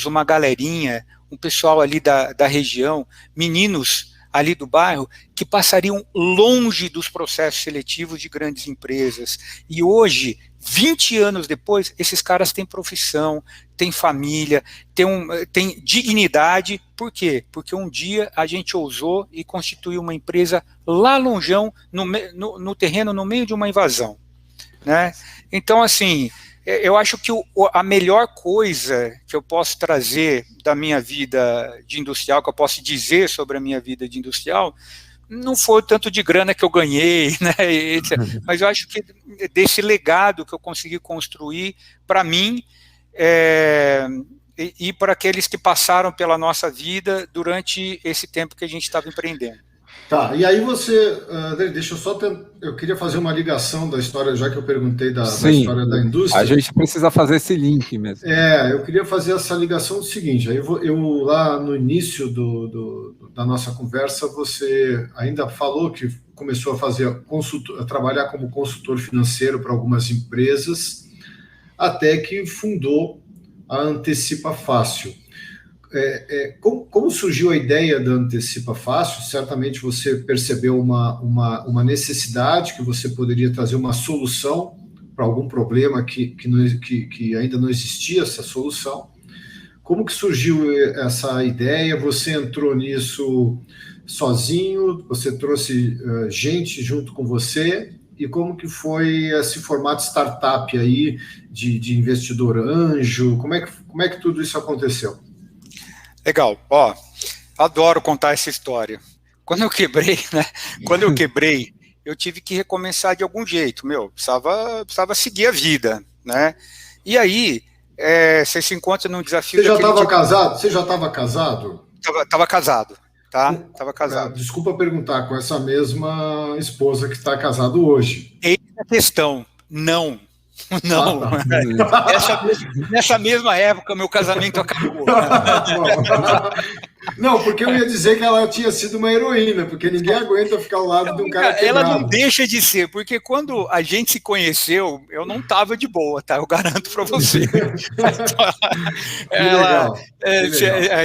uma galerinha, um pessoal ali da região, meninos ali do bairro, que passariam longe dos processos seletivos de grandes empresas. E hoje, 20 anos depois, esses caras têm profissão, têm família, têm dignidade. Por quê? Porque um dia a gente ousou e constituiu uma empresa lá longeão, no terreno, no meio de uma invasão, né? Então, assim, eu acho que a melhor coisa que eu posso trazer da minha vida de industrial, que eu posso dizer sobre a minha vida de industrial, não foi tanto de grana que eu ganhei, né, mas eu acho que desse legado que eu consegui construir para mim e para aqueles que passaram pela nossa vida durante esse tempo que a gente estava empreendendo. Tá, e aí você, deixa eu só eu queria fazer uma ligação da história, já que eu perguntei da história da indústria. A gente precisa fazer esse link mesmo. Eu queria fazer essa ligação do seguinte, aí eu lá no início da nossa conversa, você ainda falou que começou a trabalhar como consultor financeiro para algumas empresas, até que fundou a Antecipa Fácil. Como surgiu a ideia da Antecipa Fácil? Certamente você percebeu uma necessidade, que você poderia trazer uma solução para algum problema que ainda não existia essa solução. Como que surgiu essa ideia? Você entrou nisso sozinho? Você trouxe gente junto com você? E como que foi esse formato startup aí de investidor anjo? Como é que tudo isso aconteceu? Legal, adoro contar essa história. Quando eu quebrei, eu tive que recomeçar de algum jeito, precisava seguir a vida, né? E aí, você se encontra num desafio... Você já estava casado? Você já estava casado? Estava casado, tá? Estava casado. Desculpa perguntar, com essa mesma esposa que está casado hoje. Eis a questão, não. Não, nessa mesma época meu casamento acabou. Não, porque eu ia dizer que ela tinha sido uma heroína, porque ninguém aguenta ficar ao lado de um cara quebrado. Ela não deixa de ser, porque quando a gente se conheceu, eu não estava de boa, tá? Eu garanto para você.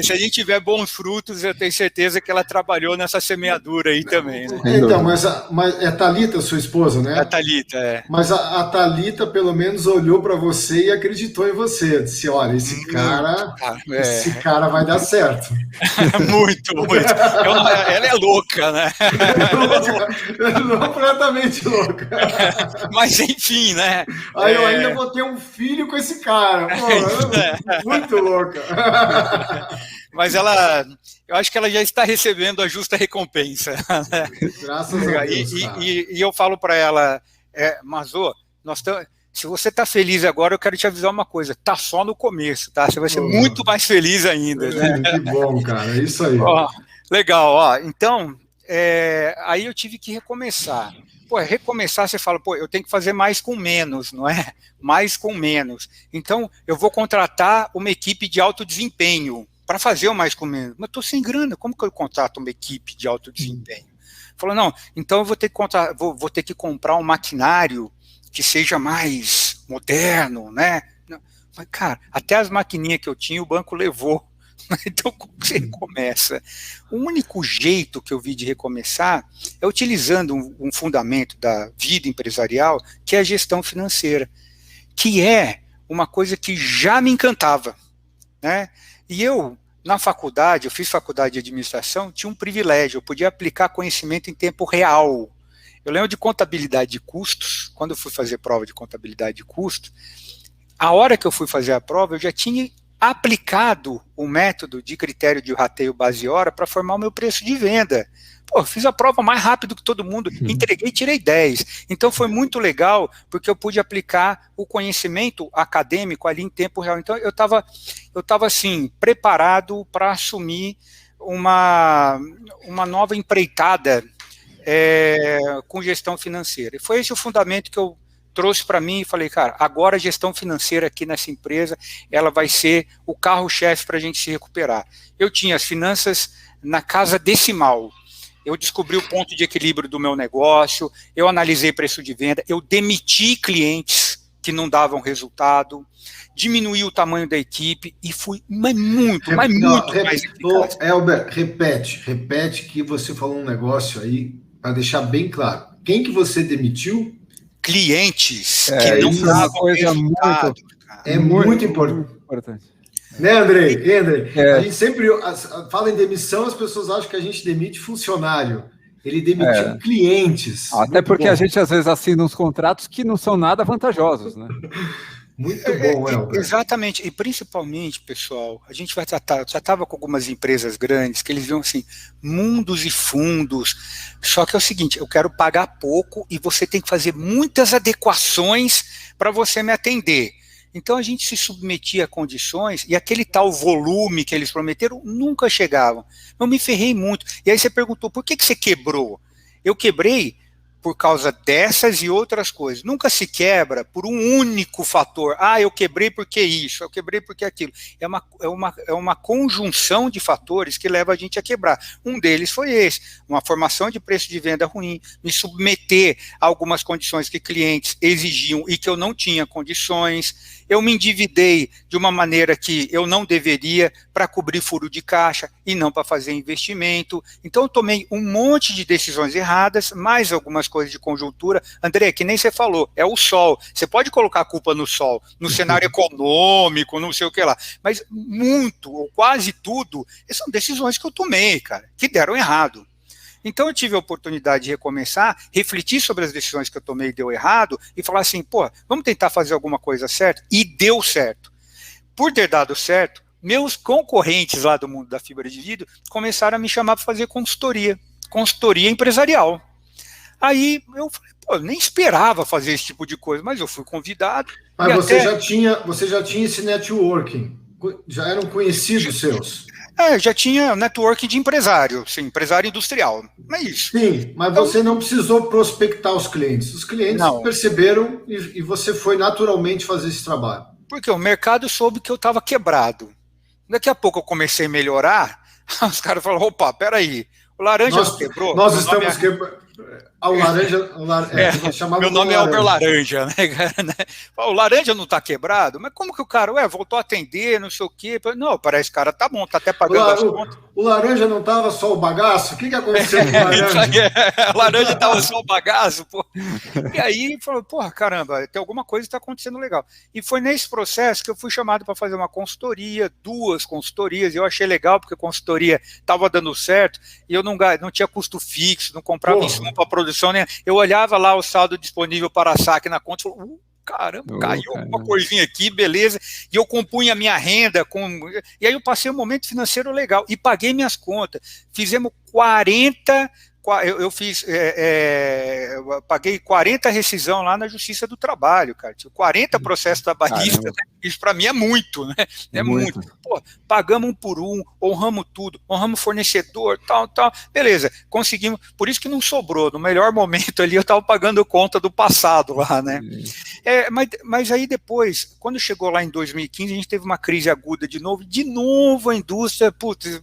Se a gente tiver bons frutos, eu tenho certeza que ela trabalhou nessa semeadura aí também, né? Então, mas é Thalita, sua esposa, né? A Thalita, Mas a Thalita, pelo menos, olhou para você e acreditou em você. Disse, olha, esse cara vai dar certo. Muito. Ela é louca, né? Completamente louca. Mas enfim, né? Aí eu ainda vou ter um filho com esse cara. Pô, muito louca. Mas eu acho que ela já está recebendo a justa recompensa. Né? Graças a Deus. E eu falo para ela, Mazô, nós se você está feliz agora, eu quero te avisar uma coisa, tá só no começo, tá? Você vai ser muito mais feliz ainda, né? Que bom, cara, é isso aí. Ó, legal, ó, então, aí eu tive que recomeçar. Pô, recomeçar, você fala, pô, eu tenho que fazer mais com menos, não é? Mais com menos. Então, eu vou contratar uma equipe de alto desempenho para fazer o mais com menos. Mas estou sem grana, como que eu contrato uma equipe de alto desempenho? Falou, não, então eu vou ter que vou ter que comprar um maquinário que seja mais moderno, né? Mas, cara, até as maquininhas que eu tinha, o banco levou. Então, como você recomeça? O único jeito que eu vi de recomeçar é utilizando um fundamento da vida empresarial, que é a gestão financeira, que é uma coisa que já me encantava, né? E eu, na faculdade, eu fiz faculdade de administração, tinha um privilégio, eu podia aplicar conhecimento em tempo real. Eu lembro de contabilidade de custos, quando eu fui fazer prova de contabilidade de custos, a hora que eu fui fazer a prova, eu já tinha aplicado o método de critério de rateio base hora para formar o meu preço de venda. Pô, fiz a prova mais rápido que todo mundo, entreguei e tirei 10. Então foi muito legal, porque eu pude aplicar o conhecimento acadêmico ali em tempo real. Então eu estava assim, preparado para assumir uma nova empreitada com gestão financeira. E foi esse o fundamento que eu trouxe para mim e falei, cara, agora a gestão financeira aqui nessa empresa, ela vai ser o carro-chefe para a gente se recuperar. Eu tinha as finanças na casa decimal, eu descobri o ponto de equilíbrio do meu negócio, eu analisei preço de venda, eu demiti clientes que não davam resultado, diminuí o tamanho da equipe e fui muito mais eficaz. Elber, repete que você falou um negócio aí, para deixar bem claro. Quem que você demitiu? Clientes que não davam resultado. Muito importante. Né, Andrei? A gente sempre fala em demissão, as pessoas acham que a gente demite funcionário. Ele demitiu clientes. Até porque a gente às vezes assina uns contratos que não são nada vantajosos, né? Muito bom, Elber. Exatamente, e principalmente, pessoal, a gente já estava com algumas empresas grandes que eles viam assim, mundos e fundos, só que é o seguinte, eu quero pagar pouco e você tem que fazer muitas adequações para você me atender. Então a gente se submetia a condições e aquele tal volume que eles prometeram nunca chegavam. Eu me ferrei muito. E aí você perguntou, por que você quebrou? Eu quebrei por causa dessas e outras coisas. Nunca se quebra por um único fator. Ah, eu quebrei porque isso, eu quebrei porque aquilo. É uma conjunção de fatores que leva a gente a quebrar. Um deles foi esse, uma formação de preço de venda ruim, me submeter a algumas condições que clientes exigiam e que eu não tinha condições. Eu me endividei de uma maneira que eu não deveria para cobrir furo de caixa e não para fazer investimento. Então eu tomei um monte de decisões erradas, mais algumas coisas de conjuntura. André, que nem você falou, é o sol. Você pode colocar a culpa no sol, no cenário econômico, não sei o que lá. Mas muito, ou quase tudo, são decisões que eu tomei, cara, que deram errado. Então eu tive a oportunidade de recomeçar, refletir sobre as decisões que eu tomei e deu errado, e falar assim, pô, vamos tentar fazer alguma coisa certa? E deu certo. Por ter dado certo, meus concorrentes lá do mundo da fibra de vidro começaram a me chamar para fazer consultoria empresarial. Aí eu falei, pô, eu nem esperava fazer esse tipo de coisa, mas eu fui convidado. Mas você já tinha esse networking, já eram conhecidos seus. Já tinha networking de empresário, sim, empresário industrial, não é isso. Sim, mas então, você não precisou prospectar os clientes. Os clientes perceberam e você foi naturalmente fazer esse trabalho. Porque o mercado soube que eu estava quebrado. Daqui a pouco eu comecei a melhorar, os caras falaram, opa, peraí, o laranja não quebrou? Nós estamos quebrando. O laranja, meu nome é Albert Laranja, né, cara? O laranja não está quebrado, mas como que o cara, voltou a atender, não sei o quê? Não, parece que o cara tá bom, tá até pagando as contas. O laranja não estava só o bagaço? O que aconteceu com o laranja? O laranja estava só o bagaço, pô. E aí, falou, porra, caramba, tem alguma coisa que está acontecendo legal. E foi nesse processo que eu fui chamado para fazer uma consultoria, 2 consultorias, e eu achei legal, porque a consultoria estava dando certo, e eu não tinha custo fixo, não comprava insumo para produção, né? Eu olhava lá o saldo disponível para saque na conta e falava, caramba, caiu uma coisinha aqui, beleza, e eu compunha a minha renda, e aí eu passei um momento financeiro legal, e paguei minhas contas, fizemos 40 eu fiz, eu paguei 40 rescisão lá na Justiça do Trabalho, cara. Tinha 40 processos trabalhistas, né? Isso para mim é muito, né? É muito. Pô, pagamos um por um, honramos tudo, honramos fornecedor, tal. Beleza, conseguimos. Por isso que não sobrou. No melhor momento ali, eu estava pagando conta do passado lá, né? Mas aí depois, quando chegou lá em 2015, a gente teve uma crise aguda de novo a indústria, putz,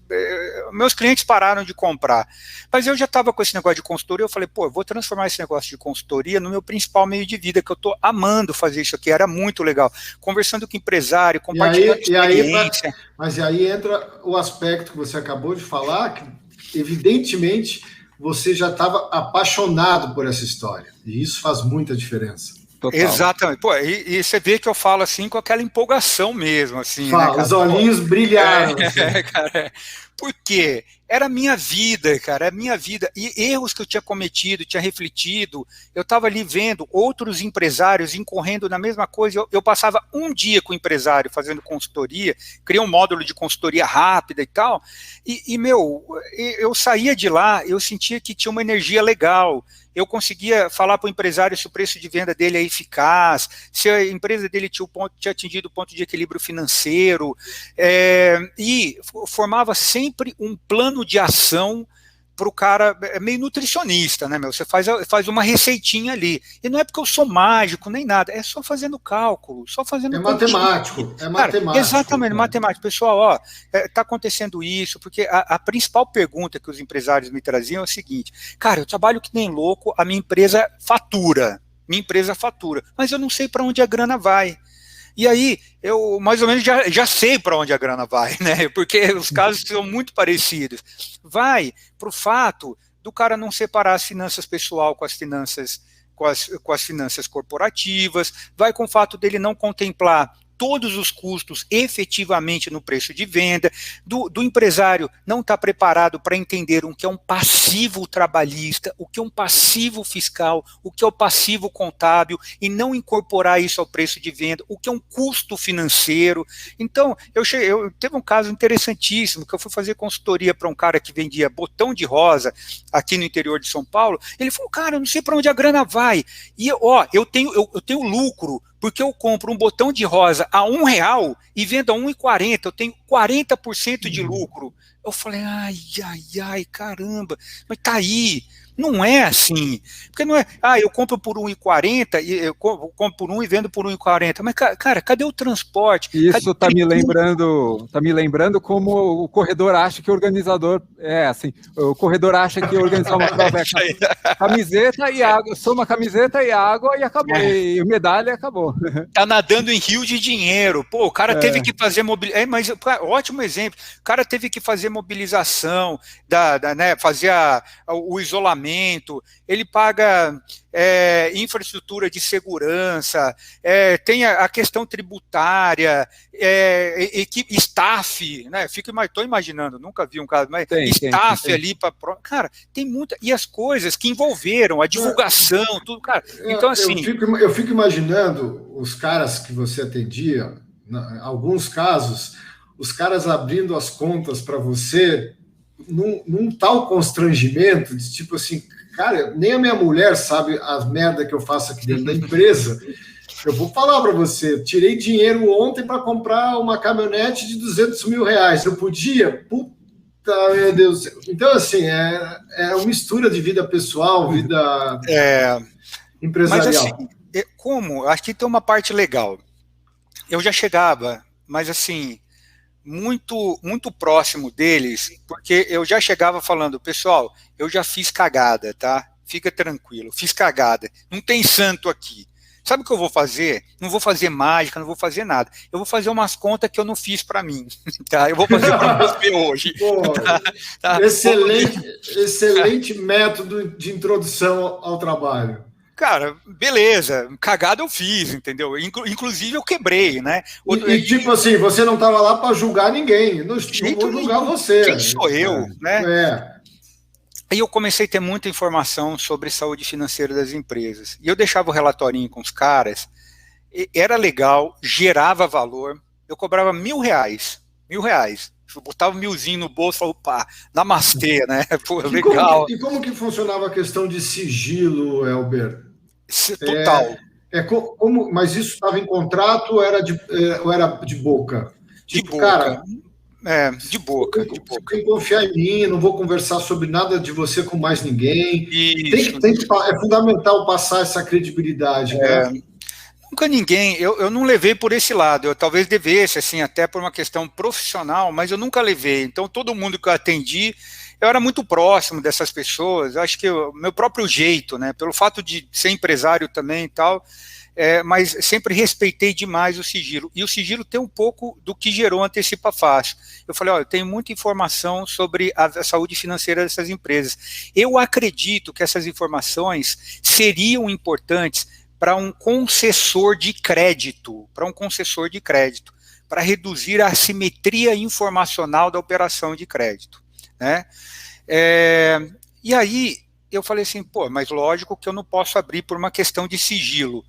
meus clientes pararam de comprar. Mas eu já estava com esse negócio de consultoria, eu falei, pô, eu vou transformar esse negócio de consultoria no meu principal meio de vida, que eu estou amando fazer isso aqui, era muito legal. Conversando com empresário, compartilhando experiência. Mas aí entra o aspecto que você acabou de falar, que evidentemente você já estava apaixonado por essa história, e isso faz muita diferença. Total. Exatamente. Pô, e você vê que eu falo assim com aquela empolgação mesmo, assim. Fala, né, os olhinhos brilharam. Cara, por quê? Era a minha vida, cara, é a minha vida. E erros que eu tinha cometido, tinha refletido, eu estava ali vendo outros empresários incorrendo na mesma coisa. Eu passava um dia com o empresário fazendo consultoria, criei um módulo de consultoria rápida e tal, eu saía de lá, eu sentia que tinha uma energia legal. Eu conseguia falar para o empresário se o preço de venda dele é eficaz, se a empresa dele tinha atingido o ponto de equilíbrio financeiro, e formava sempre um plano de ação para o cara, meio nutricionista, né, meu? Você faz uma receitinha ali. E não é porque eu sou mágico, nem nada, é só fazendo cálculo, só fazendo... É matemático, é matemático. Exatamente, matemático. Pessoal, ó, tá acontecendo isso, porque a principal pergunta que os empresários me traziam é o seguinte, cara, eu trabalho que nem louco, a minha empresa fatura, mas eu não sei para onde a grana vai. E aí, eu mais ou menos já sei para onde a grana vai, né? Porque os casos são muito parecidos. Vai para o fato do cara não separar as finanças pessoal com as finanças, com as finanças corporativas, vai com o fato dele não contemplar todos os custos efetivamente no preço de venda, do empresário não estar preparado para entender o que é um passivo trabalhista, o que é um passivo fiscal, o que é o passivo contábil, e não incorporar isso ao preço de venda, o que é um custo financeiro. Então, eu teve um caso interessantíssimo, que eu fui fazer consultoria para um cara que vendia botão de rosa aqui no interior de São Paulo. Ele falou, cara, eu não sei para onde a grana vai. E, ó, eu tenho lucro, porque eu compro um botão de rosa a R$1 e vendo a R$1,40, eu tenho 40% de lucro. Eu falei, ai, caramba, mas tá aí. Não é assim, porque não é, eu compro por R$1,40, eu compro por 1 e vendo por R$1,40, mas cara, cadê o transporte? Isso tá me lembrando como o corredor acha que o organizador, assim, o corredor acha que organizar uma prova é camiseta e água, soma camiseta e água e acabou, e medalha acabou. Tá nadando em rio de dinheiro, pô, o cara teve que fazer mas ótimo exemplo, o cara teve que fazer mobilização, né, fazer o isolamento, ele paga infraestrutura de segurança, tem a questão tributária, staff, né? Estou imaginando, nunca vi um caso, mas staff ali para... Cara, tem muita... E as coisas que envolveram, a divulgação, tudo, cara. Então, assim... Eu fico imaginando os caras que você atendia, em alguns casos, os caras abrindo as contas para você num tal constrangimento de tipo assim, cara, nem a minha mulher sabe as merda que eu faço aqui dentro da empresa. Eu vou falar para você, tirei dinheiro ontem para comprar uma caminhonete de R$200 mil. Eu podia? Puta, meu Deus. Então, assim, é uma mistura de vida pessoal, vida empresarial. Mas, assim, acho que tem uma parte legal. Eu já chegava, mas assim... muito próximo deles, porque eu já chegava falando, pessoal, eu já fiz cagada, tá? Fica tranquilo, fiz cagada, não tem santo aqui. Sabe o que eu vou fazer? Não vou fazer mágica, não vou fazer nada. Eu vou fazer umas contas que eu não fiz para mim, tá? Eu vou fazer para você hoje. Pô, tá? Excelente método de introdução ao trabalho. Cara, beleza, cagada eu fiz, entendeu? Inclusive eu quebrei, né? Tipo assim, você não estava lá para julgar ninguém, não vou julgar você. Quem sou eu, né? Aí eu comecei a ter muita informação sobre saúde financeira das empresas. E eu deixava o relatorinho com os caras, era legal, gerava valor, eu cobrava R$1.000. botava 1.000 no bolso, falava, opa, namastê, né? Pô, legal. Como que funcionava a questão de sigilo, Elber? Total. Mas isso estava em contrato ou era de boca? De boca. Cara, de boca. Você tem que confiar em mim, não vou conversar sobre nada de você com mais ninguém. Isso. É fundamental passar essa credibilidade, né? Nunca ninguém, eu não levei por esse lado, eu talvez devesse, assim, até por uma questão profissional, mas eu nunca levei. Então, todo mundo que eu atendi, eu era muito próximo dessas pessoas, eu acho que o meu próprio jeito, né, pelo fato de ser empresário também e tal, mas sempre respeitei demais o sigilo. E o sigilo tem um pouco do que gerou Antecipa Fácil. Eu falei, eu tenho muita informação sobre a saúde financeira dessas empresas. Eu acredito que essas informações seriam importantes para um concessor de crédito, para reduzir a assimetria informacional da operação de crédito, né? E aí eu falei assim, mas lógico que eu não posso abrir por uma questão de sigilo.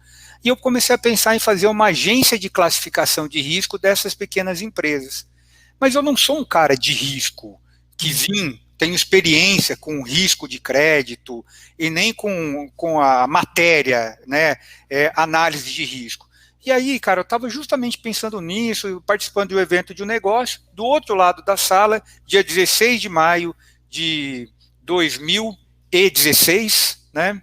E eu comecei a pensar em fazer uma agência de classificação de risco dessas pequenas empresas. Mas eu não sou um cara de risco que tenho experiência com risco de crédito e nem com a matéria, né, análise de risco. E aí, cara, eu estava justamente pensando nisso, participando do evento de um negócio, do outro lado da sala, dia 16 de maio de 2016, né,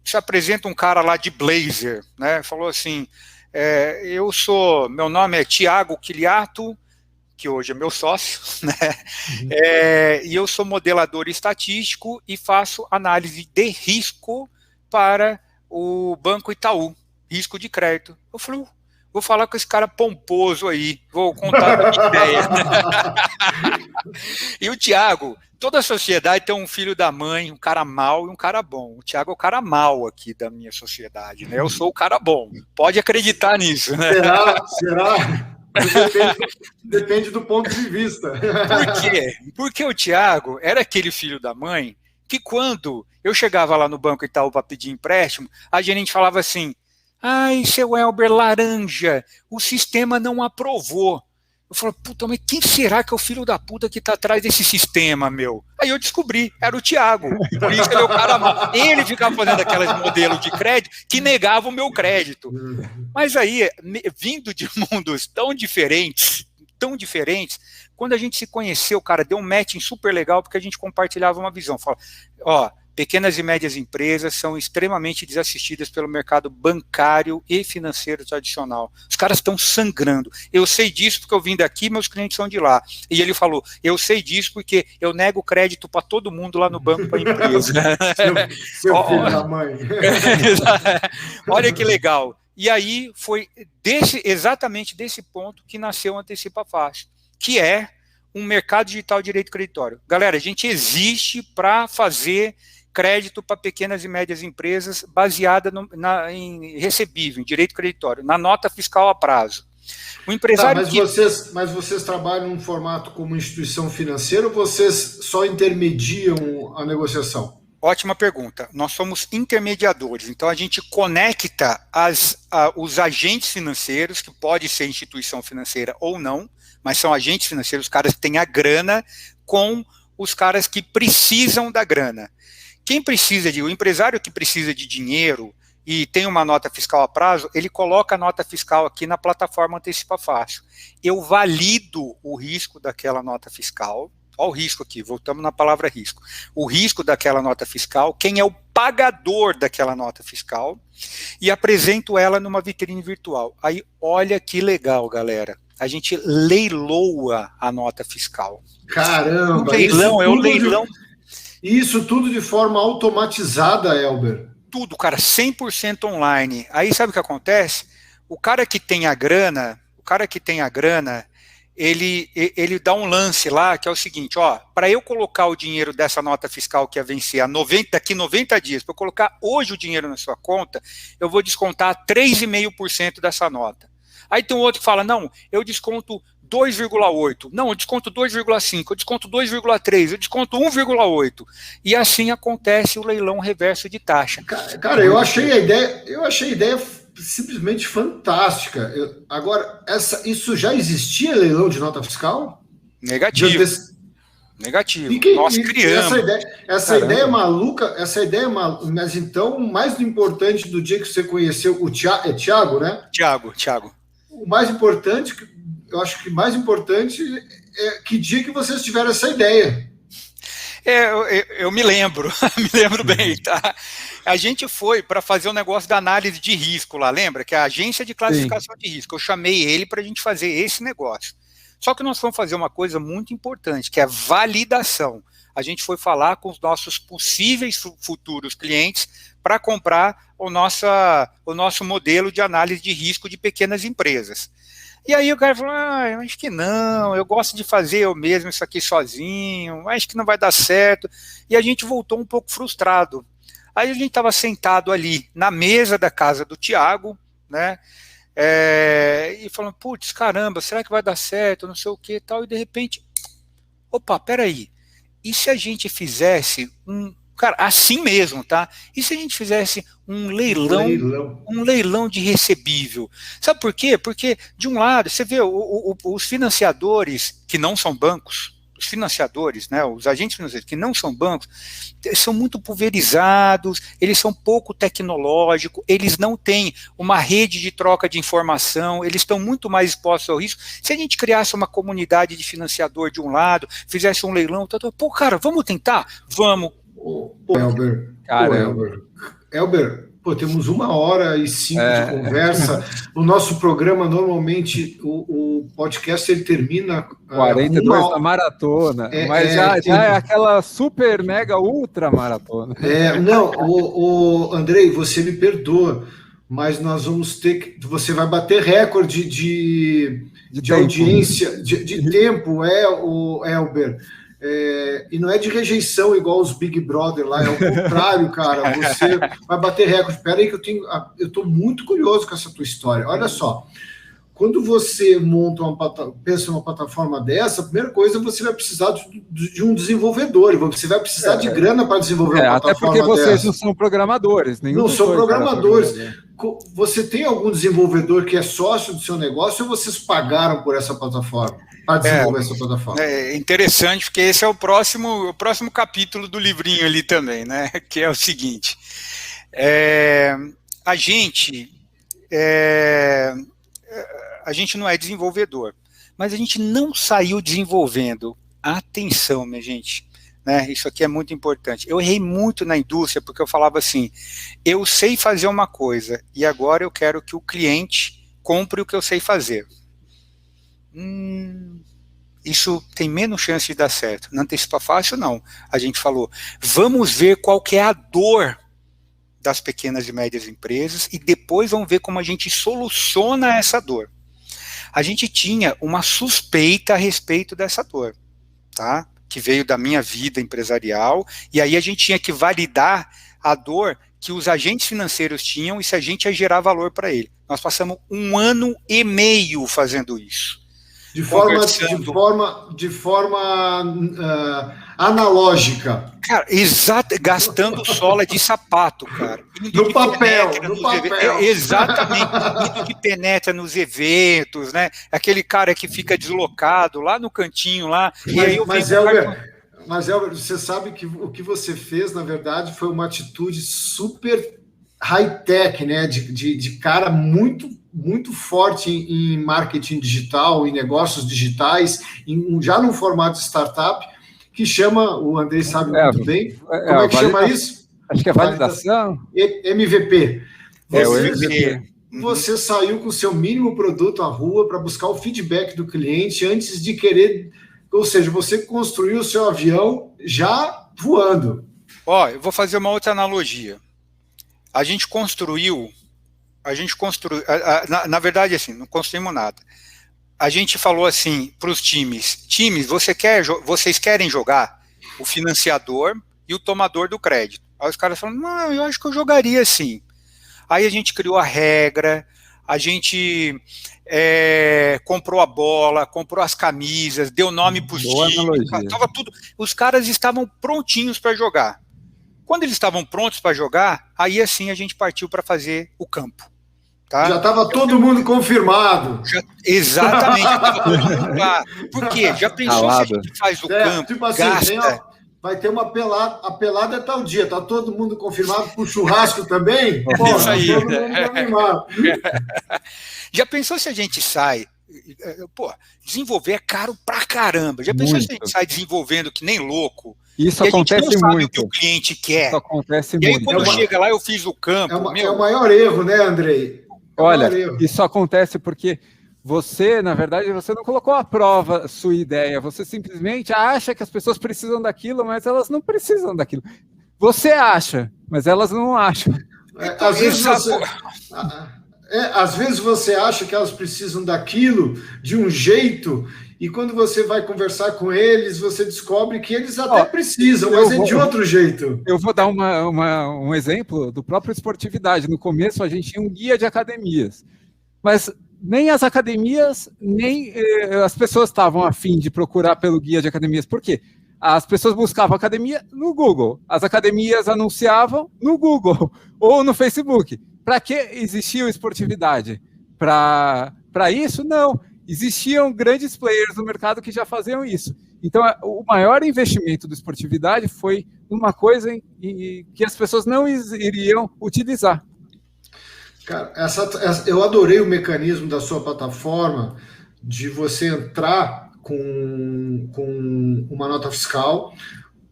se apresenta um cara lá de blazer, né, falou assim, meu nome é Tiago Quiliato, que hoje é meu sócio, né? E eu sou modelador estatístico e faço análise de risco para o Banco Itaú, risco de crédito. Eu falei, vou falar com esse cara pomposo aí, vou contar a minha ideia. E o Tiago, toda a sociedade tem um filho da mãe, um cara mau e um cara bom. O Tiago é o cara mau aqui da minha sociedade, né? Eu sou o cara bom, pode acreditar nisso, né? Será? Depende do ponto de vista. Por quê? Porque o Tiago era aquele filho da mãe que quando eu chegava lá no Banco Itaú para pedir empréstimo, a gerente falava assim, ai, seu Elber laranja, o sistema não aprovou. Eu falei, puta, mas quem será que é o filho da puta que tá atrás desse sistema, meu? Aí eu descobri, era o Tiago. Por isso ele é o cara mal. Ele ficava fazendo aqueles modelos de crédito que negavam o meu crédito. Mas aí, vindo de mundos tão diferentes, quando a gente se conheceu, cara, deu um matching super legal, porque a gente compartilhava uma visão. Fala, pequenas e médias empresas são extremamente desassistidas pelo mercado bancário e financeiro tradicional. Os caras estão sangrando. Eu sei disso porque eu vim daqui, meus clientes são de lá. E ele falou, eu sei disso porque eu nego crédito para todo mundo lá no banco para empresa. Seu filho da mãe. Olha que legal. E aí foi exatamente desse ponto que nasceu o Antecipa Fácil, que é um mercado digital de direito creditório. Galera, a gente existe para fazer crédito para pequenas e médias empresas baseada em recebível, em direito creditório, na nota fiscal a prazo. O empresário mas vocês trabalham num formato como instituição financeira ou vocês só intermediam a negociação? Ótima pergunta. Nós somos intermediadores, então a gente conecta os agentes financeiros, que pode ser instituição financeira ou não, mas são agentes financeiros, os caras que têm a grana, com os caras que precisam da grana. O empresário que precisa de dinheiro e tem uma nota fiscal a prazo, ele coloca a nota fiscal aqui na plataforma Antecipa Fácil. Eu valido o risco daquela nota fiscal. Olha o risco aqui, voltamos na palavra risco. O risco daquela nota fiscal, quem é o pagador daquela nota fiscal, e apresento ela numa vitrine virtual. Aí, olha que legal, galera. A gente leiloa a nota fiscal. Caramba! O leilão é o leilão. Isso tudo de forma automatizada, Elber? Tudo, cara, 100% online. Aí sabe o que acontece? O cara que tem a grana, ele dá um lance lá, que é o seguinte, para eu colocar o dinheiro dessa nota fiscal que ia vencer daqui 90 dias, para eu colocar hoje o dinheiro na sua conta, eu vou descontar 3,5% dessa nota. Aí tem um outro que fala, não, eu desconto 2,8%, não, eu desconto 2,5%, eu desconto 2,3%, eu desconto 1,8%. E assim acontece o leilão reverso de taxa. Cara, eu achei a ideia simplesmente fantástica. Agora, isso já existia leilão de nota fiscal? Negativo. Negativo. Nós criamos. Essa ideia é maluca, mas então, mais importante do dia que você conheceu o Thiago, né? Thiago. O mais importante, eu acho que mais importante é que dia que vocês tiveram essa ideia. Eu me lembro bem, tá? A gente foi para fazer um negócio da análise de risco lá, lembra? Que é a agência de classificação de risco. Eu chamei ele para a gente fazer esse negócio. Só que nós fomos fazer uma coisa muito importante, que é a validação. A gente foi falar com os nossos possíveis futuros clientes para comprar o nosso modelo de análise de risco de pequenas empresas. E aí o cara falou, acho que não, eu gosto de fazer eu mesmo isso aqui sozinho, acho que não vai dar certo. E a gente voltou um pouco frustrado. Aí a gente estava sentado ali na mesa da casa do Thiago, né? E falando, putz, caramba, será que vai dar certo, não sei o que e tal, e de repente, opa, peraí, e se a gente fizesse cara, assim mesmo, tá? E se a gente fizesse um leilão de recebível? Sabe por quê? Porque, de um lado, você vê os financiadores que não são bancos, os financiadores, né, os agentes financeiros que não são bancos, são muito pulverizados, eles são pouco tecnológicos, eles não têm uma rede de troca de informação, eles estão muito mais expostos ao risco. Se a gente criasse uma comunidade de financiador de um lado, fizesse um leilão, cara, vamos tentar? Vamos. Elber, temos 1h05 de conversa. O nosso programa, normalmente, o podcast ele termina 42 da maratona, mas já é aquela super, mega, ultra maratona. Andrei, você me perdoa, mas nós vamos você vai bater recorde de audiência, de tempo, Elber. E não é de rejeição igual os Big Brother lá, é o contrário, cara. Você vai bater recorde. Espera aí que eu estou muito curioso com essa tua história. Olha só, quando você pensa numa plataforma dessa, a primeira coisa você vai precisar de um desenvolvedor, você vai precisar de grana para desenvolver uma plataforma dessa. Até porque vocês não são programadores. Não são programadores. Você tem algum desenvolvedor que é sócio do seu negócio ou vocês pagaram por essa plataforma? Para desenvolver essa plataforma. É interessante, porque esse é o próximo capítulo do livrinho ali também, né? Que é o seguinte: a gente não é desenvolvedor, mas a gente não saiu desenvolvendo. Atenção, minha gente, né? Isso aqui é muito importante. Eu errei muito na indústria porque eu falava assim: eu sei fazer uma coisa e agora eu quero que o cliente compre o que eu sei fazer. Isso tem menos chance de dar certo. Na Antecipa Fácil, não. A gente falou, vamos ver qual que é a dor das pequenas e médias empresas e depois vamos ver como a gente soluciona essa dor. A gente tinha uma suspeita a respeito dessa dor, tá? Que veio da minha vida empresarial, e aí a gente tinha que validar a dor que os agentes financeiros tinham e se a gente ia gerar valor para ele. Nós passamos 1 ano e meio fazendo isso. De forma analógica. Cara, exato, gastando sola de sapato, cara. No papel. Exatamente, indo que penetra nos eventos, né? Aquele cara que fica deslocado lá no cantinho lá. Mas Elber, você sabe que o que você fez, na verdade, foi uma atitude super high-tech, né? De cara muito forte em marketing digital, em negócios digitais, já num formato de startup, que chama, o Andrei sabe muito bem, como é que chama isso? Acho que é validação. MVP. O MVP. Você saiu com o seu mínimo produto à rua para buscar o feedback do cliente antes de querer, ou seja, você construiu o seu avião já voando. Eu vou fazer uma outra analogia. A gente construiu, na verdade, assim, não construímos nada. A gente falou assim para os times, vocês querem jogar o financiador e o tomador do crédito? Aí os caras falaram, não, eu acho que eu jogaria sim. Aí a gente criou a regra, a gente comprou a bola, comprou as camisas, deu nome para os times, tava tudo, os caras estavam prontinhos para jogar. Quando eles estavam prontos para jogar, aí assim a gente partiu para fazer o campo. Tá? Já estava todo mundo confirmado. Exatamente. Por quê? Já pensou se a gente faz o campo, tipo assim, gasta... vai ter uma pelada, a pelada é tal dia, tá todo mundo confirmado pro churrasco também? Pô, Isso aí. Todo mundo confirmado. Já pensou se a gente sai... Pô, desenvolver é caro pra caramba. Já pensou se a gente sai desenvolvendo que nem louco? Isso e acontece a gente não muito. sabe o que o cliente quer. Isso acontece e aí, muito. quando chega lá, eu fiz o campo. É o maior erro, né, Andrei? Olha, isso acontece porque você, na verdade, você não colocou à prova a sua ideia. Você simplesmente acha que as pessoas precisam daquilo, mas elas não precisam daquilo. Você acha, mas elas não acham. Às vezes você acha que elas precisam daquilo de um jeito, e quando você vai conversar com eles, você descobre que eles até precisam, mas de outro jeito. Eu vou dar um exemplo do próprio Esportividade. No começo, a gente tinha um guia de academias, mas nem as academias, nem as pessoas estavam a fim de procurar pelo guia de academias. Por quê? As pessoas buscavam academia no Google, as academias anunciavam no Google ou no Facebook. Para que existia o Esportividade? Para isso, não. Existiam grandes players no mercado que já faziam isso. Então, o maior investimento do Esportividade foi uma coisa que as pessoas não iriam utilizar. Cara, eu adorei o mecanismo da sua plataforma de você entrar com uma nota fiscal,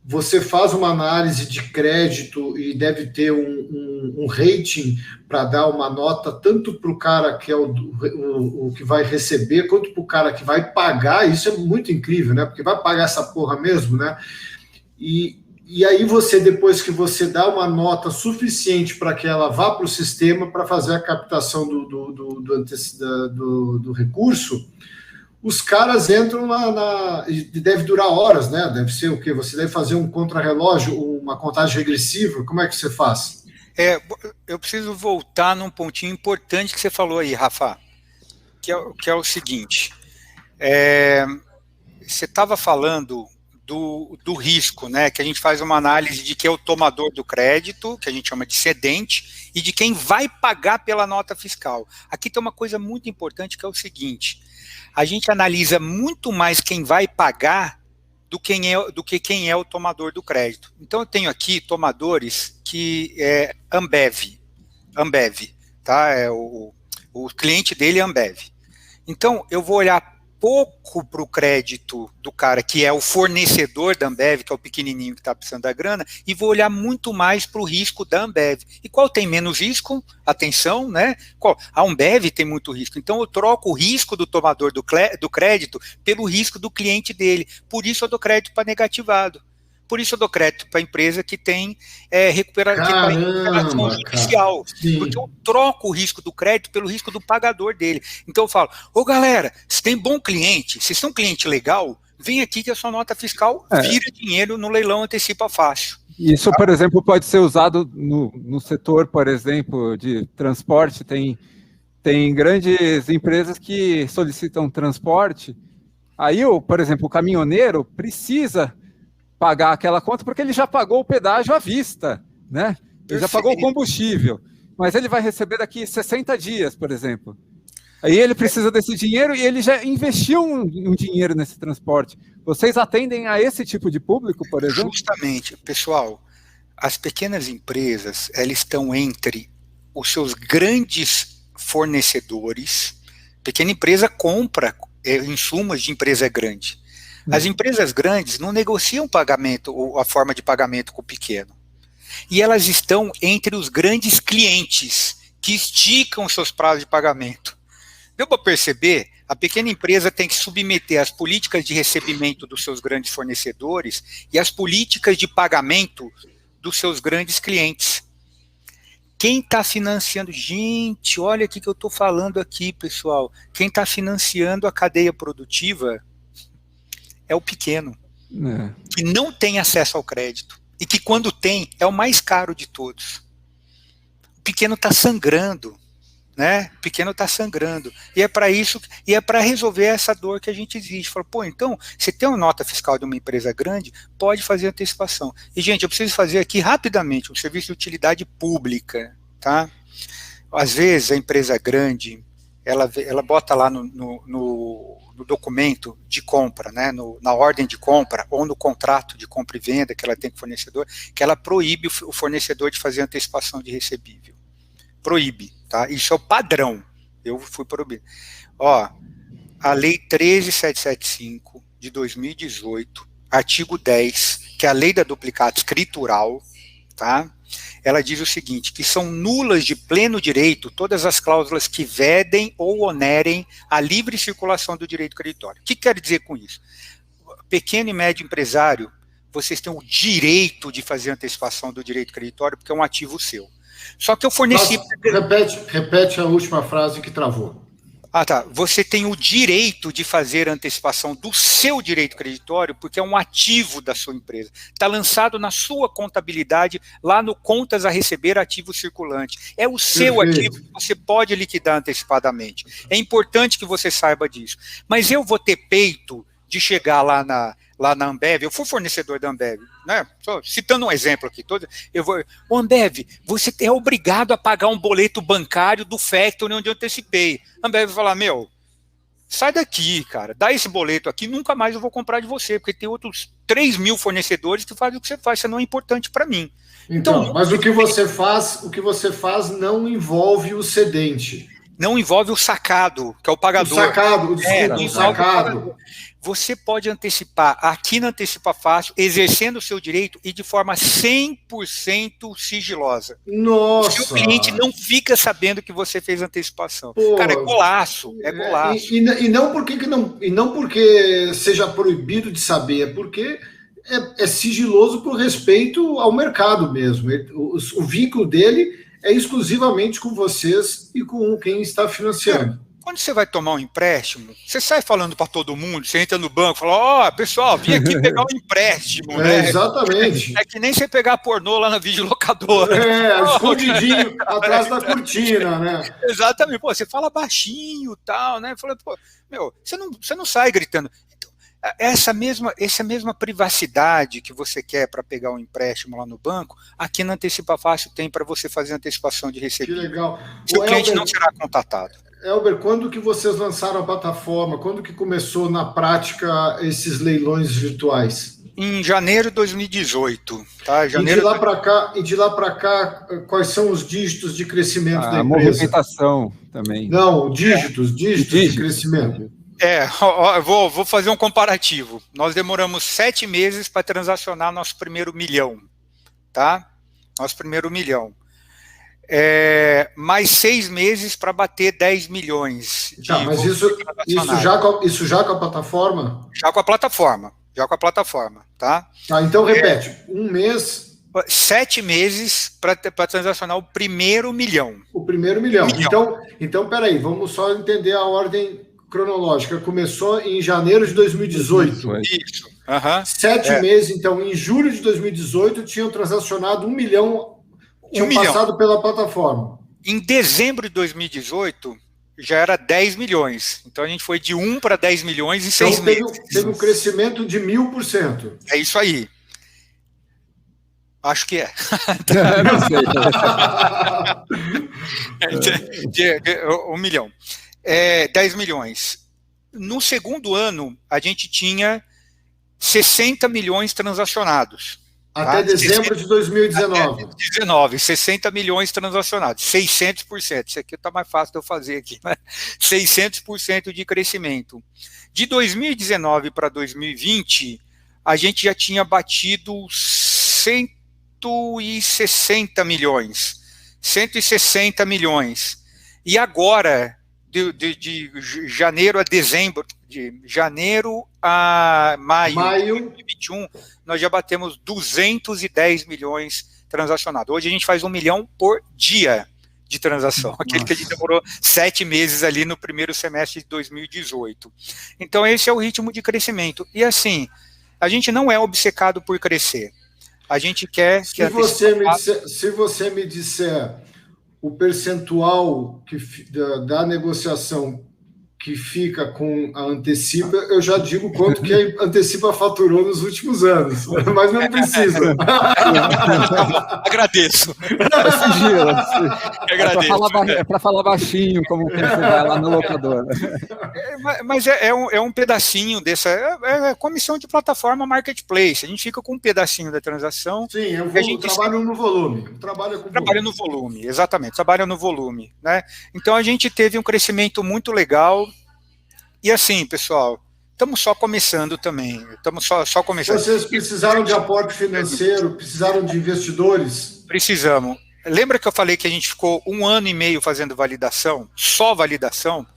você faz uma análise de crédito e deve ter um rating para dar uma nota tanto para o cara que é o que vai receber, quanto para o cara que vai pagar. Isso é muito incrível, né? Porque vai pagar essa porra mesmo, né? E aí você, depois que você dá uma nota suficiente para que ela vá para o sistema para fazer a captação do recurso, os caras entram e deve durar horas, né? Deve ser o quê? Você deve fazer um contrarrelógio, uma contagem regressiva. Como é que você faz? Eu preciso voltar num pontinho importante que você falou aí, Rafa, que é o seguinte. Você estava falando do risco, né? Que a gente faz uma análise de quem é o tomador do crédito, que a gente chama de cedente, e de quem vai pagar pela nota fiscal. Aqui tem uma coisa muito importante que é o seguinte: a gente analisa muito mais quem vai pagar do que quem é o tomador do crédito. Então, eu tenho aqui tomadores que é Ambev, tá? O cliente dele é Ambev. Então, eu vou olhar pouco para o crédito do cara que é o fornecedor da Ambev, que é o pequenininho que está precisando da grana, e vou olhar muito mais para o risco da Ambev. E qual tem menos risco? Atenção, né? A Ambev tem muito risco. Então eu troco o risco do tomador do crédito pelo risco do cliente dele. Por isso eu dou crédito para negativado. Por isso eu dou crédito para a empresa que tem recuperação judicial. Porque eu troco o risco do crédito pelo risco do pagador dele. Então eu falo, galera, se tem bom cliente, se são um cliente legal, vem aqui que a sua nota fiscal vira dinheiro no leilão antecipa fácil. Isso, por exemplo, pode ser usado no setor, por exemplo, de transporte. Tem grandes empresas que solicitam transporte. Aí, por exemplo, o caminhoneiro precisa pagar aquela conta porque ele já pagou o pedágio à vista, né? Ele já pagou o combustível, mas ele vai receber daqui 60 dias, por exemplo. Aí ele precisa desse dinheiro e ele já investiu um dinheiro nesse transporte. Vocês atendem a esse tipo de público, por exemplo? Justamente, pessoal, as pequenas empresas, elas estão entre os seus grandes fornecedores. Pequena empresa compra insumos de empresa grande. As empresas grandes não negociam pagamento ou a forma de pagamento com o pequeno. E elas estão entre os grandes clientes que esticam seus prazos de pagamento. Deu para perceber? A pequena empresa tem que submeter as políticas de recebimento dos seus grandes fornecedores e as políticas de pagamento dos seus grandes clientes. Quem está financiando? Gente, olha o que eu estou falando aqui, pessoal. Quem está financiando a cadeia produtiva é o pequeno, que não tem acesso ao crédito, e que quando tem, é o mais caro de todos. O pequeno está sangrando, né? O pequeno está sangrando, e é para isso, e é para resolver essa dor que a gente exige. Fala, então, se tem uma nota fiscal de uma empresa grande, pode fazer antecipação. E, gente, eu preciso fazer aqui rapidamente um serviço de utilidade pública, tá? às vezes a empresa grande, ela bota lá no documento de compra, né, na ordem de compra, ou no contrato de compra e venda que ela tem com o fornecedor, que ela proíbe o fornecedor de fazer antecipação de recebível. Proíbe, tá? Isso é o padrão. Eu fui proibido. Ó, a Lei 13.775 de 2018, artigo 10, que é a Lei da Duplicata Escritural, tá? Ela diz o seguinte, que são nulas de pleno direito todas as cláusulas que vedem ou onerem a livre circulação do direito creditório. O que quer dizer com isso? Pequeno e médio empresário, vocês têm o direito de fazer antecipação do direito creditório porque é um ativo seu. Só que eu forneci... Repete a última frase que travou. Ah, tá. Você tem o direito de fazer a antecipação do seu direito creditório porque é um ativo da sua empresa. Está lançado na sua contabilidade, lá no Contas a Receber Ativo Circulante. É o seu ativo que você pode liquidar antecipadamente. É importante que você saiba disso. Mas eu vou ter peito de chegar lá na Ambev, eu fui fornecedor da Ambev, né? Só citando um exemplo aqui, o Ambev, você é obrigado a pagar um boleto bancário do Factory onde eu antecipei. A Ambev vai falar, sai daqui, cara, dá esse boleto aqui, nunca mais eu vou comprar de você, porque tem outros 3 mil fornecedores que fazem o que você não é importante para mim. Então, mas o que você faz não envolve o cedente. Não envolve o sacado, que é o pagador. O sacado. Você pode antecipar aqui na Antecipa Fácil, exercendo o seu direito e de forma 100% sigilosa. Nossa! O seu cliente não fica sabendo que você fez antecipação. Pô, cara, é golaço. E não porque seja proibido de saber, é porque é sigiloso por respeito ao mercado mesmo. O vínculo dele é exclusivamente com vocês e com quem está financiando. Quando você vai tomar um empréstimo, você sai falando para todo mundo, você entra no banco e fala, pessoal, vim aqui pegar um empréstimo. Né? Exatamente. É que nem você pegar pornô lá na videolocadora. Escondidinho atrás da cortina, né? Exatamente. Pô, você fala baixinho e tal, né? Fala, você não sai gritando. Então, essa mesma privacidade que você quer para pegar um empréstimo lá no banco, aqui na Antecipa Fácil tem para você fazer antecipação de recebível. Que legal. Seu cliente não será contatado. Elber, quando que vocês lançaram a plataforma? Quando que começou na prática esses leilões virtuais? Em janeiro de 2018. Tá? E de lá para cá, quais são os dígitos de crescimento da empresa? A movimentação também. Não, dígitos de crescimento. Eu vou fazer um comparativo. Nós demoramos 7 meses para transacionar nosso primeiro milhão. Tá? Nosso primeiro milhão. Mais 6 meses para bater 10 milhões. Mas isso já com a plataforma? Já com a plataforma, tá? Então repete, 1 mês... 7 meses para transacionar o primeiro milhão. O primeiro milhão. Então, peraí, vamos só entender a ordem cronológica. Começou em janeiro de 2018. Isso. 7 meses, então, em julho de 2018, tinham transacionado 1 milhão... Tinham passado pela plataforma. Em dezembro de 2018, já era 10 milhões. Então, a gente foi de 1 para 10 milhões em 6 meses. Teve um crescimento de 1000%. É isso aí. Acho que é. Não sei. 1 milhão. 10 milhões. No segundo ano, a gente tinha 60 milhões transacionados. Até dezembro de 2019. 60 milhões transacionados, 600%. Isso aqui está mais fácil de eu fazer aqui, né? 600% de crescimento. De 2019 para 2020, a gente já tinha batido 160 milhões. 160 milhões. E agora, de janeiro a dezembro, de janeiro a maio de 2021, nós já batemos 210 milhões transacionados. Hoje a gente faz 1 milhão por dia de transação, aquele que a gente demorou 7 meses ali no primeiro semestre de 2018. Então esse é o ritmo de crescimento. E assim, a gente não é obcecado por crescer. A gente quer... Se você me disser o percentual da negociação que fica com a Antecipa, eu já digo quanto que a Antecipa faturou nos últimos anos, mas não precisa. Agradeço. É para falar baixinho, como quando você vai lá na locadora. Mas é um pedacinho dessa... É comissão de plataforma marketplace. A gente fica com um pedacinho da transação. Sim, eu trabalho no volume. Trabalha no volume, exatamente. Trabalha no volume, né? Então, a gente teve um crescimento muito legal. E assim, pessoal, estamos só começando também. Estamos só começando. Vocês precisaram de aporte financeiro? Precisaram de investidores? Precisamos. Lembra que eu falei que a gente ficou 1 ano e meio fazendo validação? Só validação?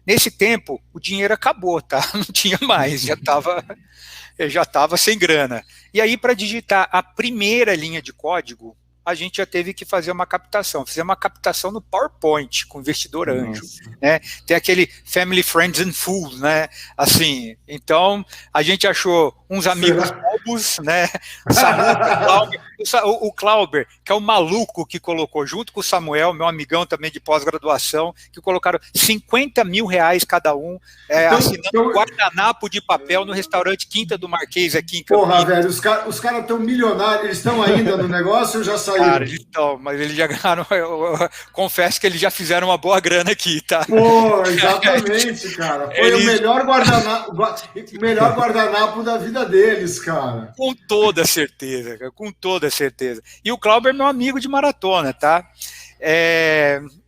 Nesse tempo, o dinheiro acabou, tá? Não tinha mais, já estava sem grana. E aí, para digitar a primeira linha de código, a gente já teve que fazer uma captação. Fizemos uma captação no PowerPoint, com investidor anjo. Né? Tem aquele Family, Friends and Fools, né? Assim, então, a gente achou uns amigos bobos, né? O Clauber, que é o maluco que colocou, junto com o Samuel, meu amigão também de pós-graduação, que colocaram R$50 mil cada um, assinando um guardanapo de papel no restaurante Quinta do Marquês, aqui em Campinas. Porra, velho, os caras estão milionários, eles estão ainda no negócio ou já saíram? Cara, então, mas eles já ganharam, eu confesso que eles já fizeram uma boa grana aqui, tá? Pô, exatamente, cara. Foi o melhor guardanapo da vida deles, cara. Com toda certeza, cara, com toda certeza. E o Clauber é meu amigo de maratona, tá?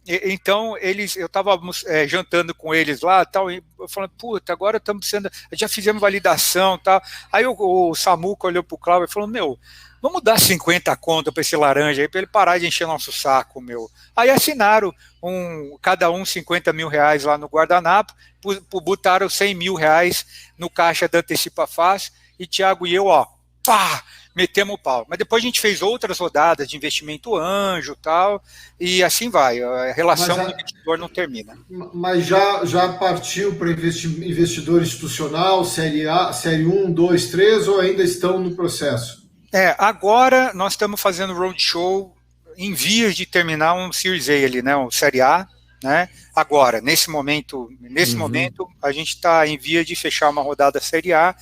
Então, eu estava jantando com eles lá, tal, e eu falando, puta, agora estamos precisando, já fizemos validação, tal. Aí o Samuca olhou pro Clauber e falou, meu, vamos dar 50 conto para esse laranja aí, para ele parar de encher nosso saco, meu. Aí assinaram cada um 50 mil reais lá no guardanapo, botaram 100 mil reais no caixa da Antecipa Fácil, e Thiago e eu, ó, pá, metemos o pau. Mas depois a gente fez outras rodadas de investimento anjo, tal, e assim vai. A relação com o investidor não termina. Mas já partiu para investidor institucional, série A, série 1, 2, 3, ou ainda estão no processo? Agora nós estamos fazendo roadshow em vias de terminar um Series A ali, né, um série A, né? Agora, nesse momento, a gente está em via de fechar uma rodada série A,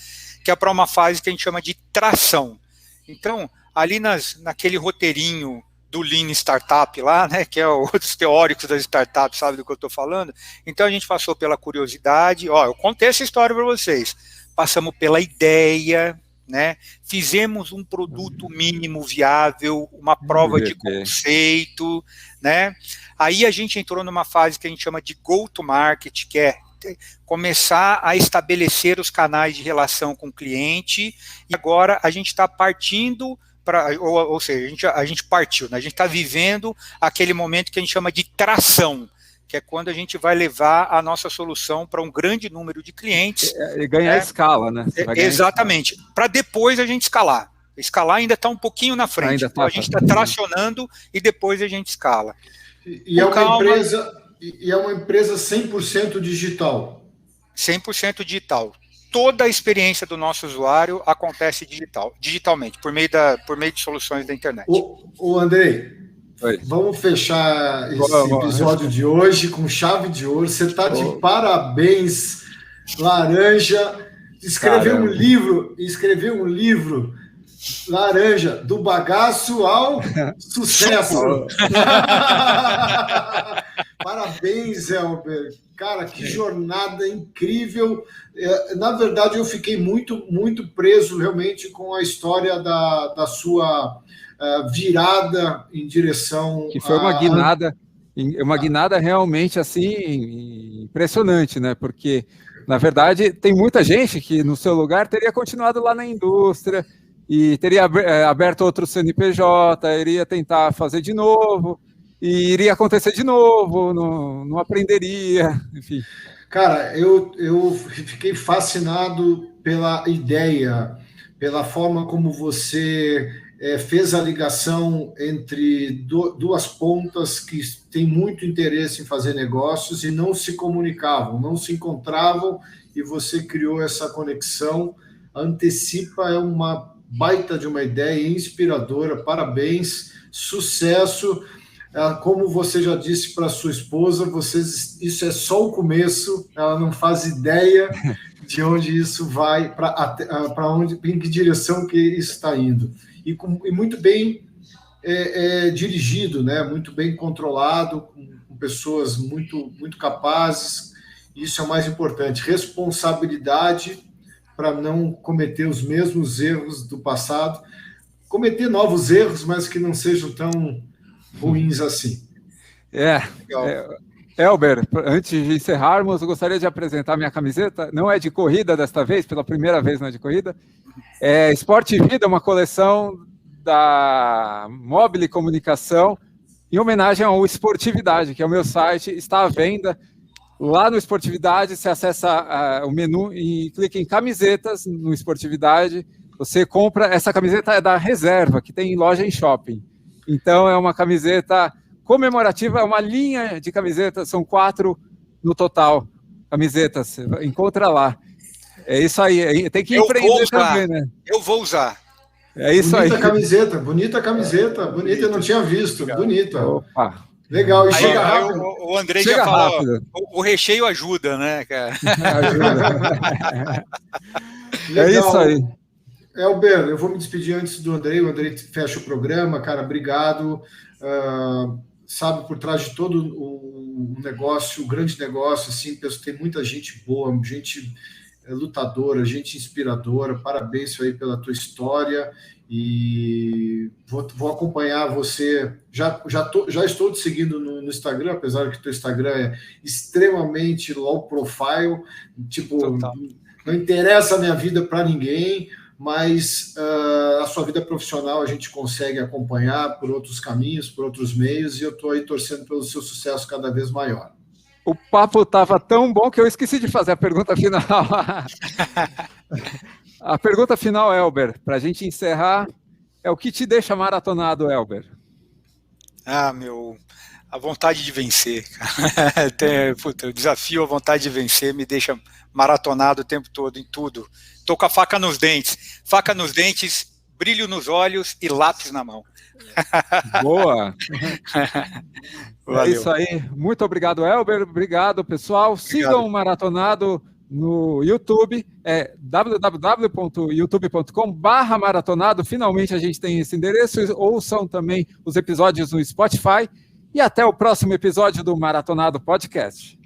que é para uma fase que a gente chama de tração. Então, ali naquele roteirinho do Lean Startup lá, né, que é os teóricos das startups, sabe do que eu estou falando? Então, a gente passou pela curiosidade, eu contei essa história para vocês, passamos pela ideia, né, fizemos um produto mínimo viável, uma prova de conceito, né, aí a gente entrou numa fase que a gente chama de go-to-market, que é começar a estabelecer os canais de relação com o cliente, e agora a gente está partindo ou seja, a gente partiu, né? A gente está vivendo aquele momento que a gente chama de tração, que é quando a gente vai levar a nossa solução para um grande número de clientes. E ganhar escala, né? Exatamente, para depois a gente escalar. Escalar ainda está um pouquinho na frente, então a gente está tracionando e depois a gente escala. E é uma empresa 100% digital. 100% digital. Toda a experiência do nosso usuário acontece digitalmente, por meio de soluções da internet. O Andrei, vamos fechar esse episódio de hoje com chave de ouro. Você está de parabéns, Laranja. Escreveu um livro, Laranja, do bagaço ao sucesso. Parabéns, Elber. Cara, que jornada incrível. Na verdade, eu fiquei muito, muito preso realmente com a história da sua virada em direção... Que foi uma guinada realmente assim impressionante, né? Porque, na verdade, tem muita gente que no seu lugar teria continuado lá na indústria e teria aberto outro CNPJ, iria tentar fazer de novo, e iria acontecer de novo, não aprenderia, enfim. Cara, eu fiquei fascinado pela ideia, pela forma como você fez a ligação entre duas pontas que têm muito interesse em fazer negócios e não se comunicavam, não se encontravam, e você criou essa conexão. A Antecipa é uma baita de uma ideia inspiradora, parabéns, sucesso. como você já disse para sua esposa, isso é só o começo, ela não faz ideia de onde isso vai, para onde, em que direção que isso está indo. E muito bem dirigido, né? Muito bem controlado, com pessoas muito capazes. Isso é o mais importante. Responsabilidade para não cometer os mesmos erros do passado, cometer novos erros, mas que não sejam tão ruins assim. Elber, antes de encerrarmos, eu gostaria de apresentar minha camiseta. Não é de corrida desta vez, pela primeira vez não é de corrida. É Esporte e Vida, uma coleção da Mobile Comunicação, em homenagem ao Esportividade, que é o meu site, está à venda. Lá no Esportividade, você acessa o menu e clica em camisetas no Esportividade. Você compra, essa camiseta é da Reserva, que tem loja em shopping. Então, é uma camiseta comemorativa, é uma linha de camisetas, são 4 no total, camisetas, encontra lá. É isso aí, tem que empreender também, né? Eu vou usar. É isso aí. Bonita camiseta, bonita, eu não tinha visto, bonita. Opa. Legal, e chega rápido. O Andrei já falou, o recheio ajuda, né, cara? Ajuda. É isso aí. Elber, eu vou me despedir antes do Andrei. O Andrei fecha o programa, cara, obrigado. Sabe, por trás de todo o negócio, o grande negócio, assim, tem muita gente boa, gente lutadora, gente inspiradora. Parabéns aí pela tua história e vou acompanhar você. Já estou te seguindo no Instagram, apesar de que teu Instagram é extremamente low profile, tipo, total. Não interessa a minha vida para ninguém, mas a sua vida profissional a gente consegue acompanhar por outros caminhos, por outros meios, e eu estou aí torcendo pelo seu sucesso cada vez maior. O papo estava tão bom que eu esqueci de fazer a pergunta final. A pergunta final, Elber, para a gente encerrar, é o que te deixa maratonado, Elber? A vontade de vencer. O desafio, a vontade de vencer me deixa maratonado o tempo todo, em tudo. Estou com a faca nos dentes, brilho nos olhos e lápis na mão. Boa! É isso aí. Muito obrigado, Elber. Obrigado, pessoal. Sigam o Maratonado no YouTube, www.youtube.com/maratonado. Finalmente a gente tem esse endereço. Ouçam também os episódios no Spotify. E até o próximo episódio do Maratonado Podcast.